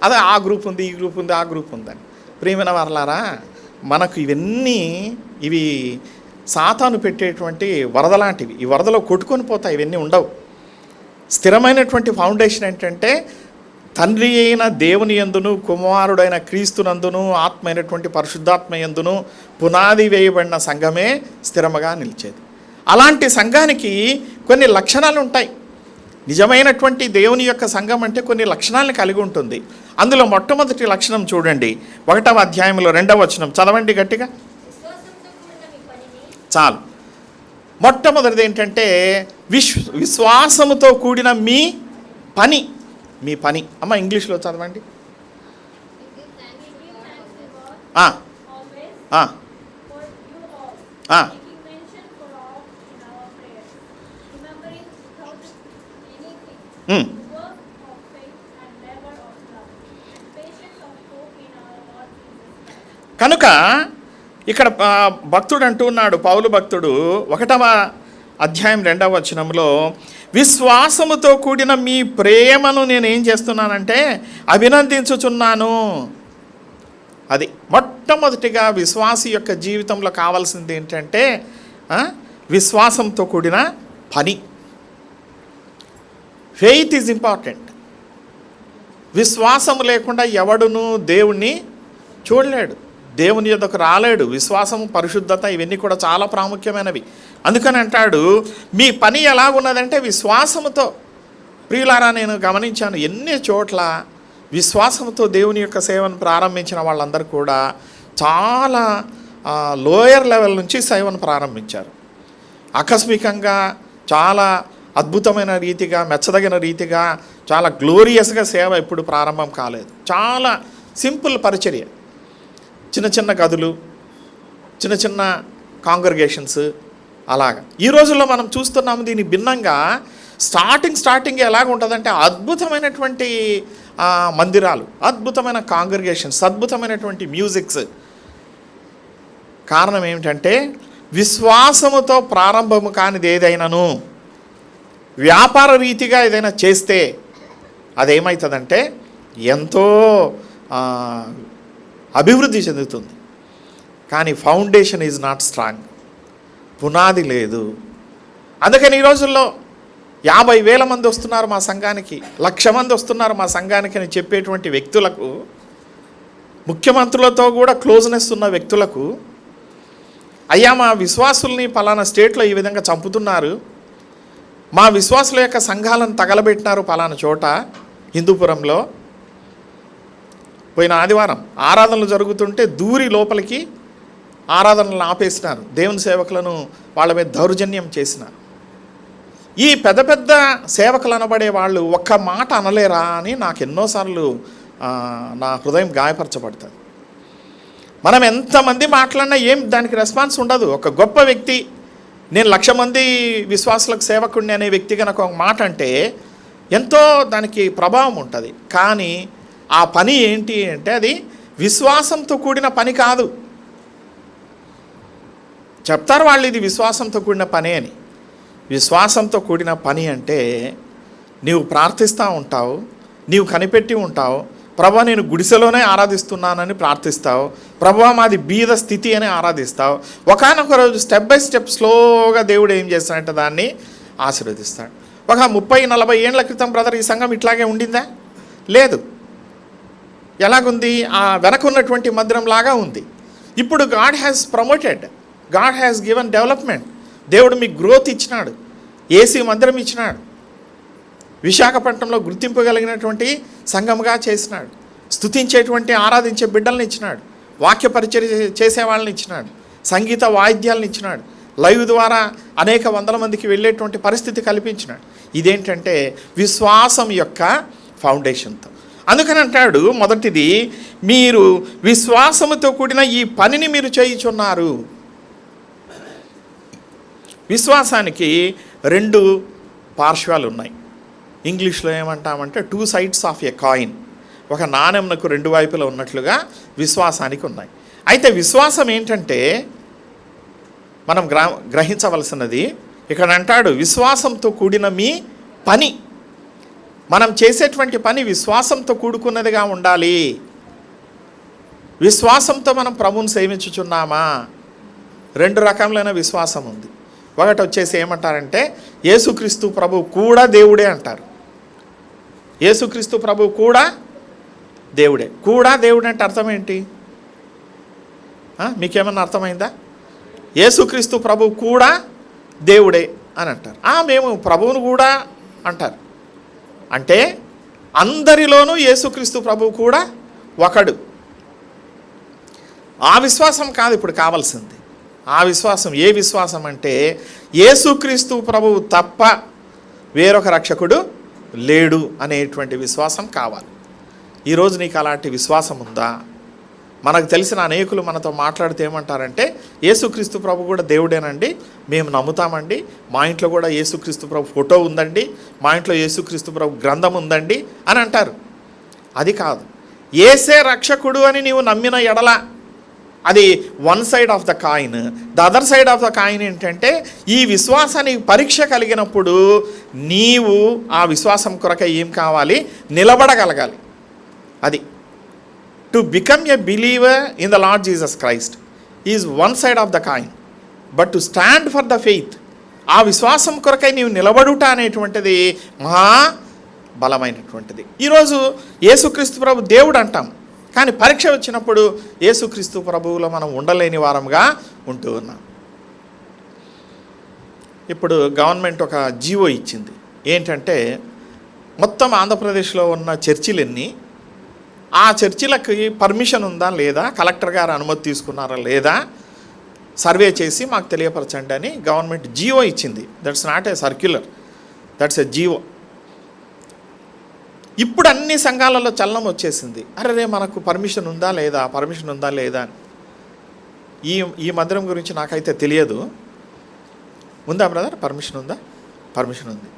అదే ఆ గ్రూప్ ఉంది, ఈ గ్రూప్ ఉంది, ఆ గ్రూప్ ఉందని. ప్రియమైన వారలారా, మనకు ఇవి సాతాను పెట్టేటువంటి వరద లాంటివి. ఈ వరదలో కొట్టుకొని పోతాయి, ఇవన్నీ ఉండవు. స్థిరమైనటువంటి ఫౌండేషన్ ఏంటంటే తండ్రి అయిన దేవుని యందును, కుమారుడైన క్రీస్తునందును, ఆత్మ అయినటువంటి పరిశుద్ధాత్మ యందును పునాది వేయబడిన సంఘమే స్థిరముగా నిలిచేది. అలాంటి సంఘానికి కొన్ని లక్షణాలు ఉంటాయి. నిజమైనటువంటి దేవుని యొక్క సంఘం అంటే కొన్ని లక్షణాలను కలిగి ఉంటుంది. అందులో మొట్టమొదటి లక్షణం చూడండి, 1వ అధ్యాయంలో 2వ వచనం చదవండి గట్టిగా. చాలు. మొట్టమొదటిది ఏంటంటే విశ్వాసముతో కూడిన మీ పని. మీ పని. అమ్మ ఇంగ్లీష్లో చదవండి. ఆ, ఆ, ఆ. ఉమ్. కనుక ఇక్కడ భక్తుడు అంటున్నాడు, పౌలు భక్తుడు 1వ అధ్యాయం 2వ వచనంలో, విశ్వాసముతో కూడిన మీ ప్రేమను నేను ఏం చేస్తున్నానంటే అభినందించుచున్నాను. అది మొట్టమొదటిగా విశ్వాసి యొక్క జీవితంలో కావాల్సింది ఏంటంటే విశ్వాసంతో కూడిన పని. Faith is important. విశ్వాసం లేకుండా ఎవడును దేవుణ్ణి చూడలేడు, దేవుని యొద్దకు రాలేడు. విశ్వాసము, పరిశుద్ధత ఇవన్నీ కూడా చాలా ప్రాముఖ్యమైనవి. అందుకని అంటాడు మీ పని ఎలాగున్నదంటే విశ్వాసముతో. ప్రియులారా, నేను గమనించాను ఎన్ని చోట్ల విశ్వాసంతో దేవుని యొక్క సేవను ప్రారంభించిన వాళ్ళందరూ కూడా చాలా లోయర్ లెవెల్ నుంచి సేవను ప్రారంభించారు. ఆకస్మికంగా చాలా అద్భుతమైన రీతిగా, మెచ్చదగిన రీతిగా, చాలా గ్లోరియస్గా సేవ ఎప్పుడు ప్రారంభం కాలేదు. చాలా సింపుల్ పరిచర్య, చిన్న చిన్న గదులు, చిన్న చిన్న కాంగ్రిగేషన్స్ అలాగా. ఈ రోజుల్లో మనం చూస్తున్నాము దీని భిన్నంగా స్టార్టింగ్ ఎలాగ ఉంటుందంటే అద్భుతమైనటువంటి మందిరాలు, అద్భుతమైన కాంగ్రిగేషన్స్, అద్భుతమైనటువంటి మ్యూజిక్స్. కారణం ఏమిటంటే విశ్వాసముతో ప్రారంభము కానిది ఏదైనాను వ్యాపార రీతిగా ఏదైనా చేస్తే అదేమవుతుందంటే ఎంతో అభివృద్ధి చెందుతుంది. కానీ ఫౌండేషన్ ఈజ్ నాట్ స్ట్రాంగ్, పునాది లేదు. అందుకని ఈ రోజుల్లో 50,000 మంది వస్తున్నారు మా సంఘానికి, 1,00,000 మంది వస్తున్నారు మా సంఘానికి అని చెప్పేటువంటి వ్యక్తులకు, ముఖ్యమంత్రులతో కూడా క్లోజ్నెస్ ఉన్న వ్యక్తులకు, అయ్యా మా విశ్వాసుల్ని పలానా స్టేట్లో ఈ విధంగా చంపుతున్నారు, మా విశ్వాసుల యొక్క సంఘాలను తగలబెట్టినారు పలానా చోట హిందూపురంలో, పోయిన ఆదివారం ఆరాధనలు జరుగుతుంటే దూరి లోపలికి ఆరాధనలను ఆపేసినారు, దేవుని సేవకులను వాళ్ళ మీద దౌర్జన్యం చేసినారు. ఈ పెద్ద పెద్ద సేవకులు అనబడే వాళ్ళు ఒక్క మాట అనలేరా అని నాకు ఎన్నోసార్లు నా హృదయం గాయపరచబడుతుంది. మనం ఎంతమంది మాట్లాడినా ఏం దానికి రెస్పాన్స్ ఉండదు. ఒక గొప్ప వ్యక్తి, నేను 1,00,000 మంది విశ్వాసులకు సేవకుడిని అనే వ్యక్తి కనుక ఒక మాట అంటే ఎంతో దానికి ప్రభావం ఉంటుంది. కానీ ఆ పని ఏంటి అంటే అది విశ్వాసంతో కూడిన పని కాదు. చెప్తారు వాళ్ళు ఇది విశ్వాసంతో కూడిన పని అని. విశ్వాసంతో కూడిన పని అంటే నీవు ప్రార్థిస్తూ ఉంటావు, నీవు కనిపెట్టి ఉంటావు, ప్రభువా నేను గుడిసెలోనే ఆరాధిస్తున్నానని ప్రార్థిస్తావు, ప్రభువా మాది బీద స్థితి అని ఆరాధిస్తావు. ఒకానొక రోజు స్టెప్ బై స్టెప్ స్లోగా దేవుడు ఏం చేస్తాడంటే దాన్ని ఆశీర్వదిస్తాడు. ఒక 30-40 ఏళ్ల క్రితం బ్రదర్ ఈ సంఘం ఇట్లాగే ఉండిందా? లేదు. ఎలాగుంది? ఆ వెనకున్నటువంటి మందిరంలాగా ఉంది. ఇప్పుడు God has promoted, God has given development. దేవుడు మీకు గ్రోత్ ఇచ్చినాడు, ఏసీ మందిరం ఇచ్చినాడు, విశాఖపట్నంలో గుర్తింపగలిగినటువంటి సంఘముగా చేసినాడు, స్తుతించేటువంటి ఆరాధించే బిడ్డలను ఇచ్చినాడు, వాక్య పరిచర్య చేసే వాళ్ళని ఇచ్చినాడు, సంగీత వాయిద్యాలను ఇచ్చినాడు, లైవ్ ద్వారా అనేక 100 మందికి వెళ్ళేటువంటి పరిస్థితి కల్పించినాడు. ఇదేంటంటే విశ్వాసం యొక్క ఫౌండేషన్తో. అందుకని అంటాడు మొదటిది, మీరు విశ్వాసముతో కూడిన ఈ పనిని మీరు చేయుచున్నారు. విశ్వాసానికి 2 పార్శ్వాలు ఉన్నాయి. ఇంగ్లీష్లో ఏమంటామంటే 2 sides ఆఫ్ ఎ కాయిన్. ఒక నాణెంకు 2 వైపులా ఉన్నట్లుగా విశ్వాసానికి ఉన్నాయి. అయితే విశ్వాసం ఏంటంటే మనం గ్రహించవలసినది, ఇక్కడ అంటాడు విశ్వాసంతో కూడిన మీ పని. మనం చేసేటువంటి పని విశ్వాసంతో కూడుకున్నదిగా ఉండాలి. విశ్వాసంతో మనం ప్రభువుని సేవించుచున్నామా? 2 రకములైన విశ్వాసం ఉంది. ఒకటి వచ్చేసి ఏమంటారంటే యేసుక్రీస్తు ప్రభువు కూడా దేవుడే అంటారు. యేసుక్రీస్తు ప్రభువు కూడా దేవుడే. కూడా దేవుడే అంటే అర్థం ఏంటి? మీకేమన్నా అర్థమైందా? యేసుక్రీస్తు ప్రభువు కూడా దేవుడే అని అంటారు. మేము ప్రభువును కూడా అంటారు. అంటే అందరిలోనూ యేసుక్రీస్తు ప్రభువు కూడా ఒకడు. ఆ విశ్వాసం కాదు ఇప్పుడు కావాల్సింది. ఆ విశ్వాసం ఏ విశ్వాసం అంటే యేసుక్రీస్తు ప్రభువు తప్ప వేరొక రక్షకుడు లేడు అనేటువంటి విశ్వాసం కావాలి. ఈరోజు నీకు అలాంటి విశ్వాసం ఉందా? మనకు తెలిసిన అనేకులు మనతో మాట్లాడితే ఏమంటారంటే, యేసుక్రీస్తు ప్రభు కూడా దేవుడేనండి, మేము నమ్ముతామండి, మా ఇంట్లో కూడా యేసుక్రీస్తు ప్రభు ఫోటో ఉందండి, మా ఇంట్లో యేసుక్రీస్తు ప్రభు గ్రంథం ఉందండి అని అంటారు. అది కాదు. యేసే రక్షకుడు అని నీవు నమ్మిన ఎడల అది one side of the coin. The other side of the coin ఏంటంటే, ఈ విశ్వాసానికి పరీక్ష కలిగినప్పుడు నీవు ఆ విశ్వాసం కొరకై ఏం కావాలి? నిలబడగలగాలి. అది to become a believer in the Lord Jesus Christ is one side of the coin, but to stand for the faith, ఆ విశ్వాసం కొరకై నీవు నిలబడుట అనేటువంటిది మహా బలమైనటువంటిది. ఈరోజు యేసుక్రీస్తు ప్రభు దేవుడు అంటాం, కానీ పరీక్ష వచ్చినప్పుడు యేసుక్రీస్తు ప్రభువులో మనం ఉండలేని వారంగా ఉంటూ ఉన్నాం. ఇప్పుడు గవర్నమెంట్ ఒక జీవో ఇచ్చింది. ఏంటంటే, మొత్తం ఆంధ్రప్రదేశ్లో ఉన్న చర్చిలన్నీ, ఆ చర్చిలకి పర్మిషన్ ఉందా లేదా, కలెక్టర్ గారు అనుమతి తీసుకున్నారా లేదా సర్వే చేసి మాకు తెలియపరచండి అని గవర్నమెంట్ జీవో ఇచ్చింది. That's not a circular, that's a GO. ఇప్పుడు అన్ని సంఘాలలో చలనం వచ్చేసింది. అరే మనకు పర్మిషన్ ఉందా లేదా, పర్మిషన్ ఉందా లేదా అని. ఈ మందిరం గురించి నాకైతే తెలియదు. ఉందా బ్రదర్? పర్మిషన్ ఉందా? పర్మిషన్ ఉంది.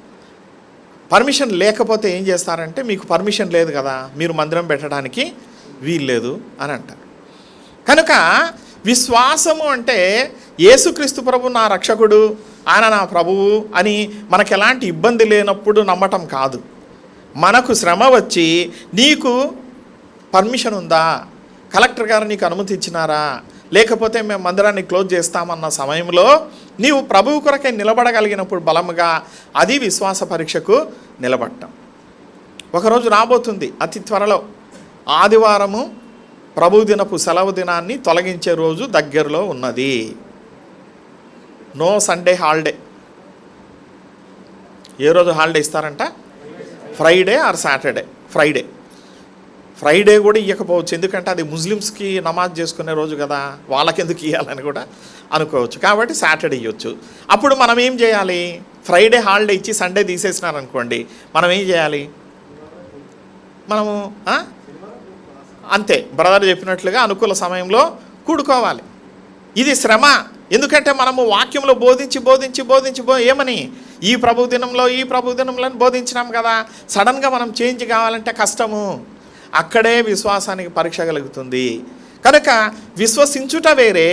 పర్మిషన్ లేకపోతే ఏం చేస్తారంటే, మీకు పర్మిషన్ లేదు కదా, మీరు మందిరం పెట్టడానికి వీల్లేదు అని అంటారు. కనుక విశ్వాసము అంటే యేసుక్రీస్తు ప్రభు నా రక్షకుడు, ఆయన నా ప్రభువు అని మనకు ఎలాంటి ఇబ్బంది లేనప్పుడు నమ్మటం కాదు. మనకు శ్రమ వచ్చి నీకు పర్మిషన్ ఉందా, కలెక్టర్ గారు నీకు అనుమతి ఇచ్చినారా, లేకపోతే మేము మందిరాన్ని క్లోజ్ చేస్తామన్న సమయంలో నీవు ప్రభువు కొరకై నిలబడగలిగినప్పుడు బలముగా, అది విశ్వాస పరీక్షకు నిలబడటం. ఒకరోజు రాబోతుంది అతి త్వరలో, ఆదివారము ప్రభు దినపు సెలవు దినాన్ని తొలగించే రోజు దగ్గరలో ఉన్నది. No Sunday holiday. ఏ రోజు హాలిడే ఇస్తారంట? Friday or Saturday. ఫ్రైడే కూడా ఇవ్వకపోవచ్చు, ఎందుకంటే అది ముస్లిమ్స్కి నమాజ్ చేసుకునే రోజు కదా, వాళ్ళకెందుకు ఇవ్వాలని కూడా అనుకోవచ్చు. కాబట్టి సాటర్డే ఇవ్వచ్చు. అప్పుడు మనం ఏం చేయాలి? ఫ్రైడే హాలిడే ఇచ్చి సండే తీసేసినారనుకోండి, మనం ఏం చేయాలి? మనము అంతే బ్రదర్ చెప్పినట్లుగా అనుకూల సమయంలో కూడుకోవాలి. ఇది శ్రమ. ఎందుకంటే మనము వాక్యంలో బోధించి ఏమని ఈ ప్రభు దినంలో బోధించినాం కదా, సడన్గా మనం చేంజ్ కావాలంటే కష్టము. అక్కడే విశ్వాసానికి పరీక్ష కలుగుతుంది. కనుక విశ్వసించుట వేరే,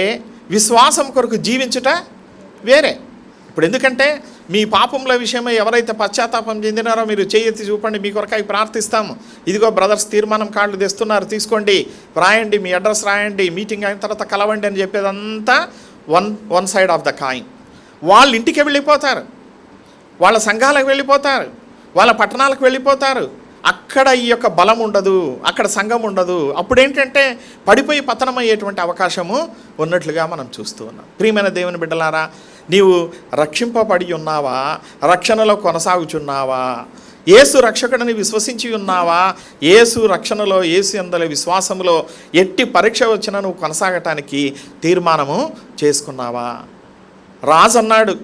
విశ్వాసం కొరకు జీవించుట వేరే. ఇప్పుడు ఎందుకంటే మీ పాపముల విషయమై ఎవరైతే పశ్చాత్తాపం చెందినారో మీరు చేయెత్తి చూపండి, మీ కొరకై ప్రార్థిస్తాము. ఇదిగో బ్రదర్స్ తీర్మానం కార్డులు తెస్తున్నారు, తీసుకోండి, రాయండి, మీ అడ్రస్ రాయండి, మీటింగ్ అయిన తర్వాత కలవండి అని చెప్పేదంతా one side of the coin. వాళ్ళ ఇంటికి వెళ్ళిపోతారు, వాళ్ళ సంఘాలకు వెళ్ళిపోతారు, వాళ్ళ పట్టణాలకు వెళ్ళిపోతారు. అక్కడ ఈ యొక్క బలం ఉండదు, అక్కడ సంఘం ఉండదు. అప్పుడేంటంటే పడిపోయి పతనమయ్యేటువంటి అవకాశము ఉన్నట్లుగా మనం చూస్తూ ఉన్నాం. ప్రియమైన దేవుని బిడ్డలారా, నీవు రక్షింపబడి ఉన్నావా? రక్షణలో కొనసాగుచున్నావా? యేసు రక్షకుడిని విశ్వసించి ఉన్నావా? యేసు రక్షణలో, యేసు యందలి విశ్వాసములో ఎట్టి పరీక్ష వచ్చినా నువ్వు కొనసాగటానికి తీర్మానము చేసుకున్నావా? రాజు అన్నాడు,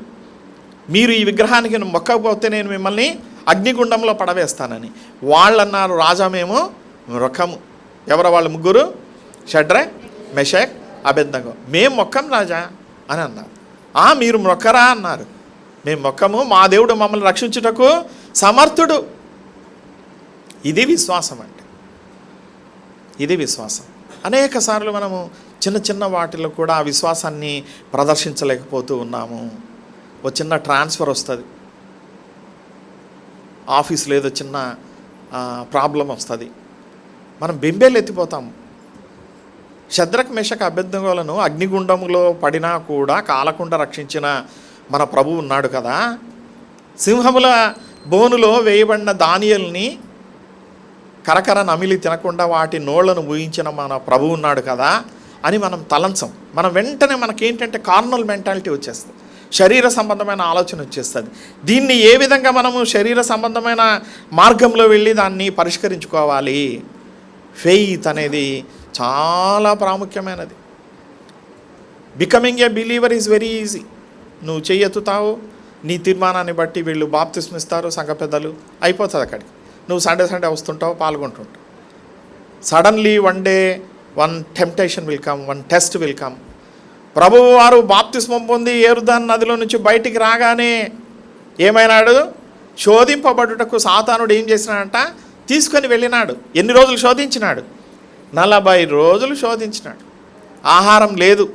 మీరు ఈ విగ్రహానికి మొక్కకపోతే నేను మిమ్మల్ని అగ్నిగుండంలో పడవేస్తానని. వాళ్ళు అన్నారు, రాజా మేము మొక్కము. ఎవరో వాళ్ళు ముగ్గురు, షడ్రక్, మెషక్, అబేద్నెగో. మేము మొక్కం రాజా అని అన్నారు. మీరు మొక్కరా అన్నారు. మేము మొక్కము, మా దేవుడు మమ్మల్ని రక్షించుటకు సమర్థుడు. ఇది విశ్వాసం అంటే, ఇది విశ్వాసం. అనేక సార్లు మనము చిన్న వాటిలో కూడా ఆ విశ్వాసాన్ని ప్రదర్శించలేకపోతూ ఉన్నాము. ఒక చిన్న ట్రాన్స్ఫర్ వస్తుంది, ఆఫీస్లో ఏదో చిన్న ప్రాబ్లం వస్తుంది, మనం బెంబేలు ఎత్తిపోతాము. షద్రక్ మేషక్ అబేద్నెగోలను అగ్నిగుండములో పడినా కూడా కాలకుండా రక్షించిన మన ప్రభువు ఉన్నాడు కదా. సింహముల బోనులో వేయబడిన దానియేలుని కరకర నమిలి తినకుండా వాటి నోళ్లను ఊహించిన మన ప్రభువు ఉన్నాడు కదా అని మనం తలంచం. మనం వెంటనే మనకేంటంటే కార్నల్ మెంటాలిటీ వచ్చేస్తుంది, శరీర సంబంధమైన ఆలోచన వచ్చేస్తుంది. దీన్ని ఏ విధంగా మనము శరీర సంబంధమైన మార్గంలో వెళ్ళి దాన్ని పరిష్కరించుకోవాలి? ఫెయిత్ అనేది చాలా ప్రాముఖ్యమైనది. Becoming a believer is very easy. నువ్వు చెయ్యెత్తుతావు, నీ తీర్మానాన్ని బట్టి వీళ్ళు బాప్తిస్మం ఇస్తారు, సంఘ పెద్దలు, అయిపోతుంది అక్కడికి. నువ్వు సండే వస్తుంటావు, పాల్గొంటుంటావు. Suddenly one day one temptation will come, one test will come. ప్రభువు వారు బాప్తిస్మం పొంది యోర్దాను నదిలో నుంచి బయటికి రాగానే ఏమైనాడు? శోధింపబడుటకు సాతానుడు ఏం చేసినాడంట? తీసుకొని వెళ్ళినాడు. ఎన్ని రోజులు శోధించినాడు? 40 రోజులు శోధించినాడు. ఆహారం లేదు.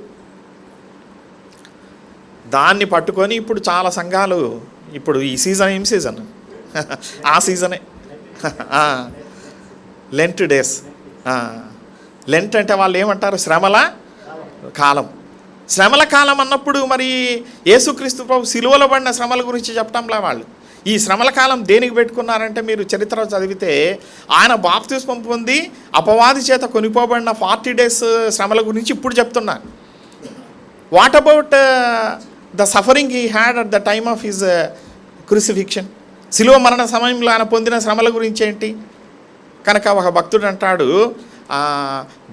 దాన్ని పట్టుకొని ఇప్పుడు చాలా సంఘాలు, ఇప్పుడు ఈ సీజన్ ఏం సీజన్? ఆ సీజనే లెంట్ డేస్. లెంట్ అంటే వాళ్ళు ఏమంటారు? శ్రమల కాలం. శ్రమల కాలం అన్నప్పుడు మరి యేసుక్రీస్తు ప్రభు సిలువలో పడిన శ్రమల గురించి చెప్పటంలా వాళ్ళు. ఈ శ్రమల కాలం దేనికి పెట్టుకున్నారంటే, మీరు చరిత్ర చదివితే ఆయన బాప్తిస్మం పొంది అపవాది చేత కొనిపోబడిన 40 days శ్రమల గురించి ఇప్పుడు చెప్తున్నారు. What about the suffering he had at the time of his crucifixion? సిలువ మరణ సమయంలో ఆయన పొందిన శ్రమల గురించి ఏంటి? కనుక ఒక భక్తుడు అంటాడు,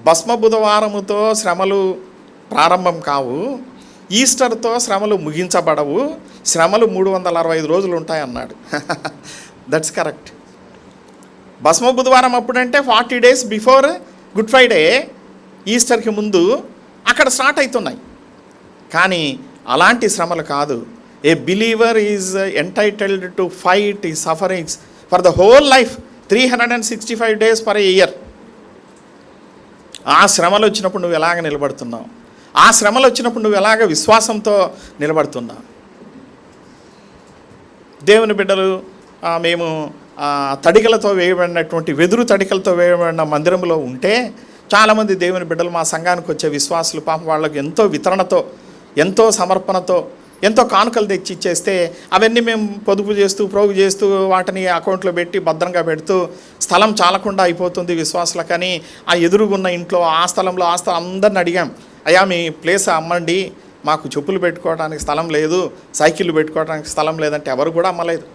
భస్మ బుధవారముతో శ్రమలు ప్రారంభం కావు, ఈస్టర్తో శ్రమలు ముగించబడవు, శ్రమలు 365 రోజులు ఉంటాయి అన్నాడు. That's correct. భస్మ బుధవారం అప్పుడంటే 40 days బిఫోర్ గుడ్ ఫ్రైడే, ఈస్టర్కి ముందు అక్కడ స్టార్ట్ అవుతున్నాయి. కానీ అలాంటి శ్రమలు కాదు. A believer is entitled to fight ఈ sufferings for the whole life, 365 days per year. ఆ శ్రమలు వచ్చినప్పుడు నువ్వు ఎలాగ నిలబడుతున్నావు? ఆ శ్రమలు వచ్చినప్పుడు నువ్వు ఎలాగ విశ్వాసంతో నిలబడుతున్నావు? దేవుని బిడ్డలు, మేము తడికలతో వేయబడినటువంటి వెదురు తడికలతో వేయబడిన మందిరంలో ఉంటే చాలామంది దేవుని బిడ్డలు మా సంఘానికి వచ్చే విశ్వాసులు పాపం వాళ్ళకి ఎంతో వితరణతో, ఎంతో సమర్పణతో, ఎంతో కానుకలు తెచ్చి ఇచ్చేస్తే అవన్నీ మేము పొదుపు చేస్తూ ప్రోగు చేస్తూ వాటిని అకౌంట్లో పెట్టి భద్రంగా పెడుతూ స్థలం చాలకుండా అయిపోతుంది విశ్వాసులకని ఆ ఎదురుగున్న ఇంట్లో ఆ స్థలంలో అందరిని అడిగాం, అయ్యా మీ ప్లేస్ అమ్మండి, మాకు చెప్పులు పెట్టుకోవడానికి స్థలం లేదు, సైకిళ్ళు పెట్టుకోవడానికి స్థలం లేదంటే ఎవరు కూడా అమ్మలేదు.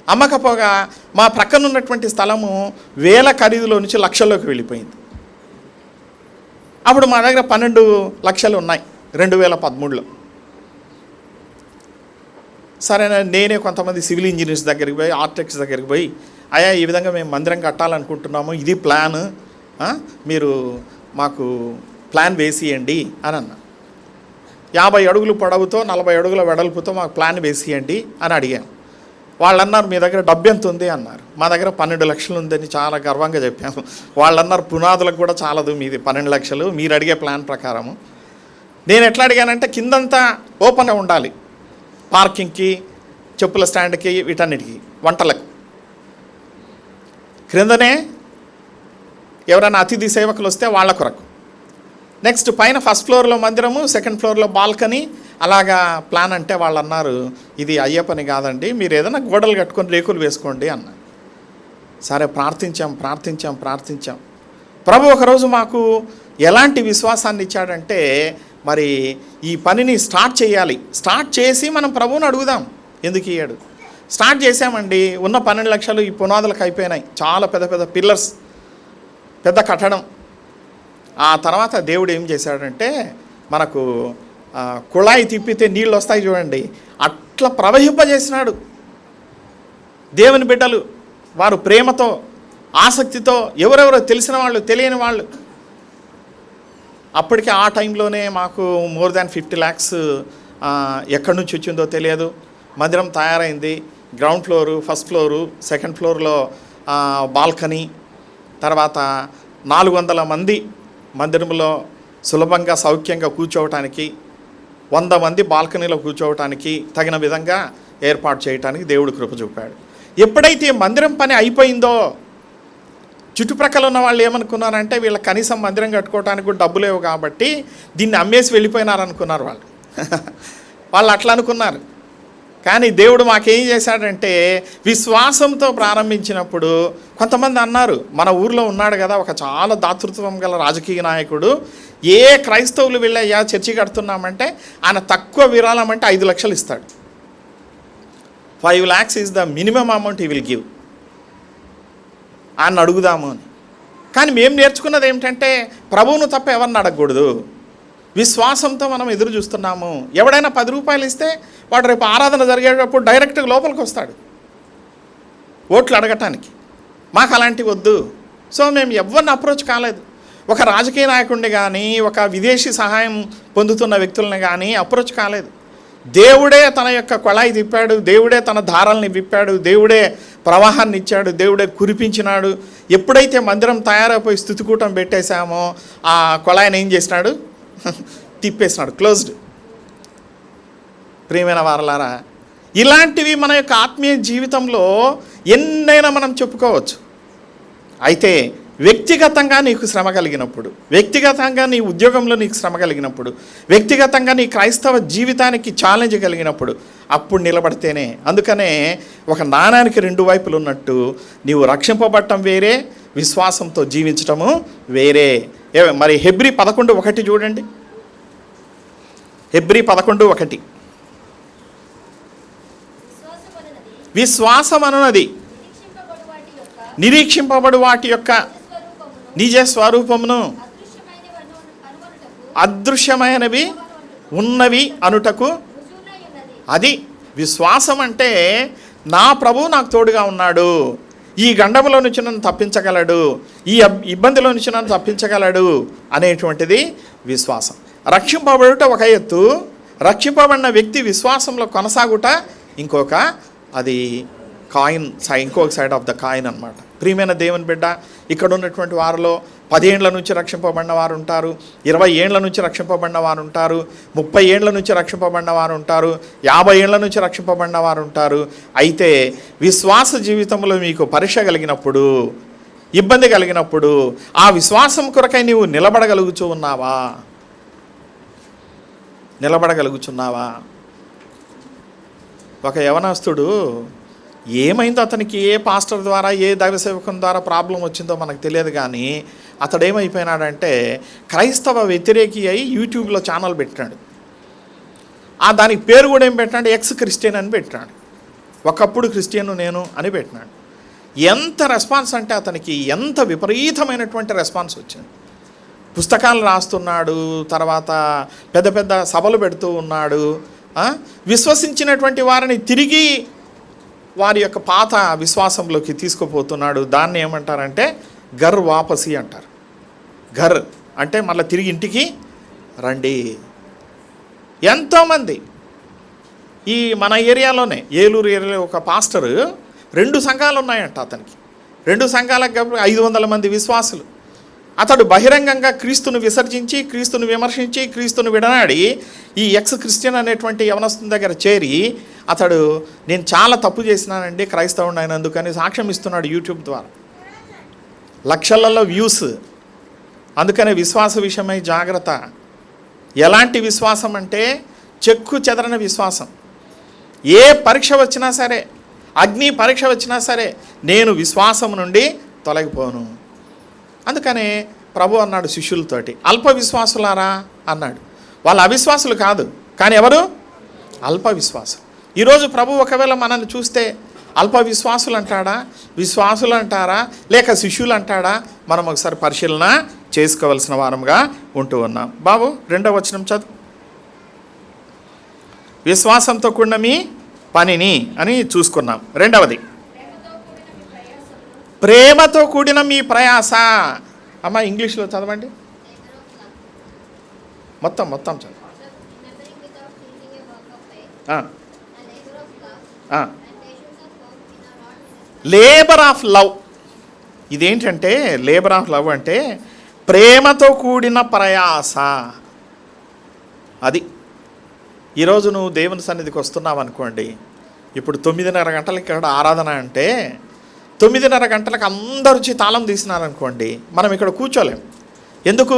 అమ్మకపోగా మా ప్రక్కన ఉన్నటువంటి స్థలము 1000 ఖరీదులో నుంచి లక్షల్లోకి వెళ్ళిపోయింది. అప్పుడు మా దగ్గర 12 లక్షలు ఉన్నాయి 2013లో. సరే, నేనే కొంతమంది సివిల్ ఇంజనీర్స్ దగ్గరికి పోయి, ఆర్కిటెక్ట్స్ దగ్గరికి పోయి, అయ్యా ఈ విధంగా మేము మందిరం కట్టాలనుకుంటున్నాము, ఇది ప్లాన్, మీరు మాకు ప్లాన్ వేసియండి అని అన్నా. 50 అడుగులు పొడవుతో 40 అడుగుల వెడల్పుతో మాకు ప్లాన్ వేసియండి అని అడిగాం. వాళ్ళు అన్నారు, మీ దగ్గర డబ్బు ఎంత ఉంది అన్నారు. మా దగ్గర 12 లక్షలు ఉందని చాలా గర్వంగా చెప్పాము. వాళ్ళు అన్నారు, పునాదులకు కూడా చాలదు మీది 12 లక్షలు, మీరు అడిగే ప్లాన్ ప్రకారము. నేను ఎట్లా అడిగానంటే, కిందంతా ఓపెన్గా ఉండాలి, పార్కింగ్కి, చెప్పుల స్టాండ్కి, వీటన్నిటికి, వంటలకు. క్రిందనే ఎవరైనా అతిథి సేవకులు వస్తే వాళ్ళ కొరకు. నెక్స్ట్ పైన 1st floorలో మందిరము, 2nd floorలో బాల్కనీ, అలాగా ప్లాన్. అంటే వాళ్ళు అన్నారు, ఇది అయ్యే పని కాదండి, మీరు ఏదైనా గోడలు కట్టుకొని రేకులు వేసుకోండి అన్న. సరే, ప్రార్థించాం. ప్రభు ఒకరోజు మాకు ఎలాంటి విశ్వాసాన్ని ఇచ్చాడంటే, మరి ఈ పనిని స్టార్ట్ చేయాలి, స్టార్ట్ చేసి మనం ప్రభువుని అడుగుదాం, ఎందుకు ఇయ్యాడు. స్టార్ట్ చేసామండి. ఉన్న 12 లక్షలు ఈ పునాదులకు అయిపోయినాయి. చాలా పెద్ద పెద్ద పిల్లర్స్, పెద్ద కట్టడం. ఆ తర్వాత దేవుడు ఏం చేశాడంటే, మనకు కుళాయి తిప్పితే నీళ్ళు వస్తాయి చూడండి, అట్లా ప్రవహింపజేసినాడు. దేవుని బిడ్డలు వారు ప్రేమతో, ఆసక్తితో, ఎవరెవరో తెలిసిన వాళ్ళు, తెలియని వాళ్ళు. అప్పటికే ఆ టైంలోనే మాకు more than 50 lakhs ఎక్కడి నుంచి వచ్చిందో తెలియదు. మందిరం తయారైంది. Ground floor, 1st floor, 2nd floorలో బాల్కనీ, తర్వాత 400 మంది మందిరంలో సులభంగా సౌఖ్యంగా కూర్చోవటానికి, 100 మంది బాల్కనీలో కూర్చోవటానికి తగిన విధంగా ఏర్పాటు చేయడానికి దేవుడు కృప చూపాడు. ఎప్పుడైతే మందిరం పని అయిపోయిందో, చుట్టుప్రక్కల ఉన్న వాళ్ళు ఏమనుకున్నారంటే, వీళ్ళ కనీసం మందిరం కట్టుకోవడానికి కూడా డబ్బు లేవు కాబట్టి దీన్ని అమ్మేసి వెళ్ళిపోయినారనుకున్నారు వాళ్ళు. వాళ్ళు అట్లా అనుకున్నారు. కానీ దేవుడు మాకేం చేశాడంటే, విశ్వాసంతో ప్రారంభించినప్పుడు కొంతమంది అన్నారు, మన ఊర్లో ఉన్నాడు కదా ఒక చాలా దాతృత్వం గల రాజకీయ నాయకుడు, ఏ క్రైస్తవులు వెళ్ళయ్యా చర్చి కడుతున్నామంటే ఆయన తక్కువ విరాళం అంటే 5 లక్షలు ఇస్తాడు. 5 lakhs is the minimum amount he will give. ఆయన అడుగుదాము అని. కానీ మేము నేర్చుకున్నది ఏమిటంటే, ప్రభువును తప్ప ఎవరిని అడగకూడదు, విశ్వాసంతో మనం ఎదురు చూస్తున్నాము. ఎవడైనా 10 రూపాయలు ఇస్తే వాడు రేపు ఆరాధన జరిగేటప్పుడు డైరెక్ట్గా లోపలికి వస్తాడు ఓట్లు అడగటానికి. మాకు అలాంటివి వద్దు. సో మేము ఎవరిని అప్రోచ్ కాలేదు. ఒక రాజకీయ నాయకుడిని కానీ, ఒక విదేశీ సహాయం పొందుతున్న వ్యక్తులని కానీ అప్రోచ్ కాలేదు. దేవుడే తన యొక్క కొళాయి తిప్పాడు, దేవుడే తన దారాలని విప్పాడు, దేవుడే ప్రవాహాన్ని ఇచ్చాడు, దేవుడే కురిపించినాడు. ఎప్పుడైతే మందిరం తయారైపోయి స్తుతికూటం పెట్టేశామో ఆ కొళాయిని ఏం చేసినాడు? తిప్పేసినాడు, క్లోజ్డ్. ప్రియమైన వారలారా, ఇలాంటివి మన యొక్క ఆత్మీయ జీవితంలో ఎన్నైనా మనం చెప్పుకోవచ్చు. అయితే వ్యక్తిగతంగా నీకు శ్రమ కలిగినప్పుడు, వ్యక్తిగతంగా నీ ఉద్యోగంలో నీకు శ్రమ కలిగినప్పుడు, వ్యక్తిగతంగా నీ క్రైస్తవ జీవితానికి ఛాలెంజ్ కలిగినప్పుడు అప్పుడు నిలబడితేనే. అందుకనే ఒక నాణానికి 2 వైపులు ఉన్నట్టు నీవు రక్షింపబడటం వేరే, విశ్వాసంతో జీవించటము వేరే. మరి హెబ్రీ 11:1 చూడండి. హెబ్రీ 11:1. విశ్వాసం అనున్నది నిరీక్షింపబడు వాటి యొక్క నిజ స్వరూపమును అదృశ్యమైనవి ఉన్నవి అనుటకు. అది విశ్వాసం అంటే నా ప్రభువు నాకు తోడుగా ఉన్నాడు, ఈ గండంలో నుంచి నన్ను తప్పించగలడు, ఈ ఇబ్బందిలో నుంచి నన్ను తప్పించగలడు అనేటువంటిది విశ్వాసం. రక్షింపబడుట ఒక ఎత్తు, రక్షింపబడిన వ్యక్తి విశ్వాసంలో కొనసాగుట ఇంకొక, అది కాయిన్ ఇంకొక సైడ్ ఆఫ్ ద కాయిన్ అన్నమాట. ప్రియమైన దేవుని బిడ్డ, ఇక్కడ ఉన్నటువంటి వారిలో 10 ఏండ్ల నుంచి రక్షింపబడిన వారు ఉంటారు, 20 ఏండ్ల నుంచి రక్షింపబడిన వారు ఉంటారు, 30 ఏండ్ల నుంచి రక్షింపబడిన వారు ఉంటారు, 50 ఏండ్ల నుంచి రక్షింపబడిన వారు ఉంటారు. అయితే విశ్వాస జీవితంలో మీకు పరీక్ష కలిగినప్పుడు, ఇబ్బంది కలిగినప్పుడు ఆ విశ్వాసం కొరకై నీవు నిలబడగలుగుతున్నావా? ఒక యవనస్తుడు ఏమైందో, అతనికి ఏ పాస్టర్ ద్వారా, ఏ దైవ సేవకం ద్వారా ప్రాబ్లం వచ్చిందో మనకు తెలియదు, కానీ అతడు ఏమైపోయినాడంటే క్రైస్తవ వ్యతిరేకి అయి యూట్యూబ్లో ఛానల్ పెట్టాడు. దానికి పేరు కూడా ఏం పెట్టాడు? ఎక్స్ క్రిస్టియన్ అని పెట్టాడు. ఒకప్పుడు క్రిస్టియన్ నేను అని పెట్టినాడు. ఎంత రెస్పాన్స్ అంటే అతనికి ఎంత విపరీతమైనటువంటి రెస్పాన్స్ వచ్చింది. పుస్తకాలు రాస్తున్నాడు, తర్వాత పెద్ద పెద్ద సభలు పెడుతూ ఉన్నాడు. విశ్వసించినటువంటి వారిని తిరిగి వారి యొక్క పాత విశ్వాసంలోకి తీసుకుపోతున్నాడు. దాన్ని ఏమంటారంటే ఘర్ వాపసి అంటారు. ఘర్ అంటే మళ్ళీ తిరిగి ఇంటికి రండి. ఎంతోమంది ఈ మన ఏరియాలోనే, ఏలూరు ఏరియాలో ఒక పాస్టర్ 2 సంఘాలు ఉన్నాయంట అతనికి. 2 సంఘాలకు 500 మంది విశ్వాసులు. అతడు బహిరంగంగా క్రీస్తును విసర్జించి, క్రీస్తును విమర్శించి, క్రీస్తును విడనాడి ఈ ఎక్స్ క్రిస్టియన్ అనేటువంటి యవనస్తుని దగ్గర చేరి అతడు నేను చాలా తప్పు చేసినానండి క్రైస్తవుడు అయినందుకని సాక్ష్యం ఇస్తున్నాడు యూట్యూబ్ ద్వారా. లక్షలలో వ్యూస్. అందుకనే విశ్వాస విషయమై జాగ్రత్త. ఎలాంటి విశ్వాసం అంటే చెక్కు చెదరని విశ్వాసం. ఏ పరీక్ష వచ్చినా సరే, అగ్ని పరీక్ష వచ్చినా సరే, నేను విశ్వాసం నుండి తొలగిపోను. అందుకనే ప్రభు అన్నాడు శిష్యులతోటి, అల్ప విశ్వాసులారా అన్నాడు. వాళ్ళు అవిశ్వాసులు కాదు, కానీ ఎవరు? అల్ప విశ్వాసం. ఈరోజు ప్రభు ఒకవేళ మనల్ని చూస్తే అల్ప విశ్వాసులు అంటాడా, విశ్వాసులు అంటారా, లేక శిష్యులు అంటాడా? మనం ఒకసారి పరిశీలన చేసుకోవలసిన వారంగా ఉంటూ ఉన్నాం. బాబు 2వ వచనం చదువు. విశ్వాసంతో కూడిన మీ పనిని అని చూసుకున్నాం. 2వది ప్రేమతో కూడిన మీ ప్రయాస. అమ్మ ఇంగ్లీష్లో చదవండి, మొత్తం చదువు. Labour of love. ఇదేంటంటే లేబర్ ఆఫ్ లవ్ అంటే ప్రేమతో కూడిన ప్రయాస. అది ఈరోజు నువ్వు దేవుని సన్నిధికి వస్తున్నావు అనుకోండి. ఇప్పుడు 9:30 గంటలకి ఇక్కడ ఆరాధన అంటే 9:30 గంటలకు అందరూ వచ్చి తాళం తీసినారనుకోండి, మనం ఇక్కడ కూర్చోలేం. ఎందుకు?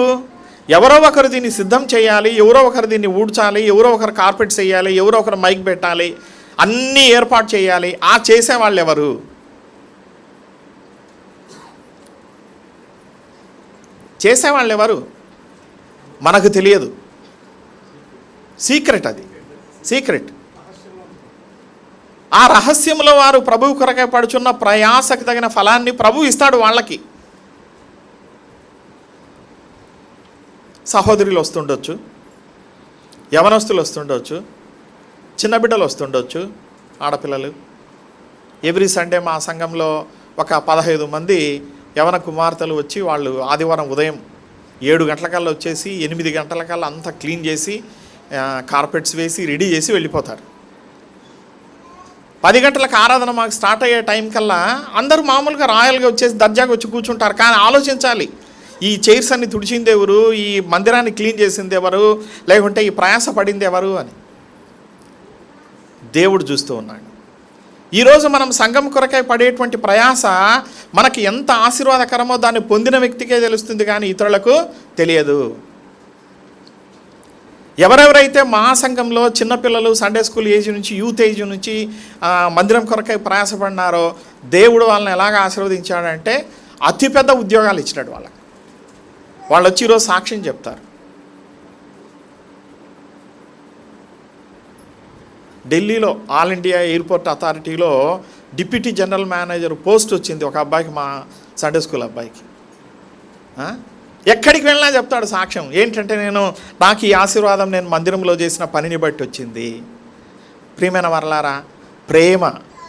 ఎవరో ఒకరు దీన్ని సిద్ధం చేయాలి, ఎవరో ఒకరు దీన్ని ఊడ్చాలి, ఎవరో ఒకరు కార్పెట్స్ వేయాలి, ఎవరో ఒకరు మైక్ పెట్టాలి, అన్నీ ఏర్పాటు చేయాలి. ఆ చేసేవాళ్ళు ఎవరు? చేసేవాళ్ళు ఎవరు మనకు తెలియదు. సీక్రెట్, అది సీక్రెట్. ఆ రహస్యంలో వారు ప్రభువు కొరకై పడుచున్న ప్రయాసకు తగిన ఫలాన్ని ప్రభు ఇస్తాడు వాళ్ళకి. సహోదరులు వస్తుండొచ్చు, యవనస్తులు వస్తుండొచ్చు, చిన్న బిడ్డలు వస్తుండొచ్చు, ఆడపిల్లలు. ఎవ్రీ సండే మా సంఘంలో ఒక 15 మంది యవన కుమార్తెలు వచ్చి వాళ్ళు ఆదివారం ఉదయం 7 గంటలకల్లా వచ్చేసి 8 గంటలకల్లా అంతా క్లీన్ చేసి కార్పెట్స్ వేసి రెడీ చేసి వెళ్ళిపోతారు. 10 గంటలకు ఆరాధన మాకు స్టార్ట్ అయ్యే టైం కల్లా అందరూ మామూలుగా రాయల్గా వచ్చేసి దర్జాగా వచ్చి కూర్చుంటారు. కానీ ఆలోచించాలి, ఈ చైర్స్ అన్ని తుడిచింది ఎవరు, ఈ మందిరాన్ని క్లీన్ చేసింది ఎవరు, లేకుంటే ఈ ప్రయాస పడింది ఎవరు అని దేవుడు చూస్తూ ఉన్నాడు. ఈరోజు మనం సంఘం కొరకై పడేటువంటి ప్రయాస మనకి ఎంత ఆశీర్వాదకరమో దాన్ని పొందిన వ్యక్తికే తెలుస్తుంది, కానీ ఇతరులకు తెలియదు. ఎవరెవరైతే మా సంఘంలో చిన్నపిల్లలు సండే స్కూల్ ఏజ్ నుంచి యూత్ ఏజ్ నుంచి మందిరం కొరకై ప్రయాసపడినారో దేవుడు వాళ్ళని ఎలాగ ఆశీర్వదించాడంటే అతిపెద్ద ఉద్యోగాలు ఇచ్చినాడు వాళ్ళకి. వాళ్ళు వచ్చి ఈరోజు సాక్ష్యం చెప్తారు. ఢిల్లీలో ఆల్ ఇండియా ఎయిర్పోర్ట్ అథారిటీలో డిప్యూటీ జనరల్ మేనేజర్ పోస్ట్ వచ్చింది ఒక అబ్బాయికి, మా సండే స్కూల్ అబ్బాయికి. ఎక్కడికి వెళ్ళినా చెప్తాడు సాక్ష్యం. ఏంటంటే నాకు ఈ ఆశీర్వాదం నేను మందిరంలో చేసిన పనిని బట్టి వచ్చింది. ప్రియమైన వర్లారా,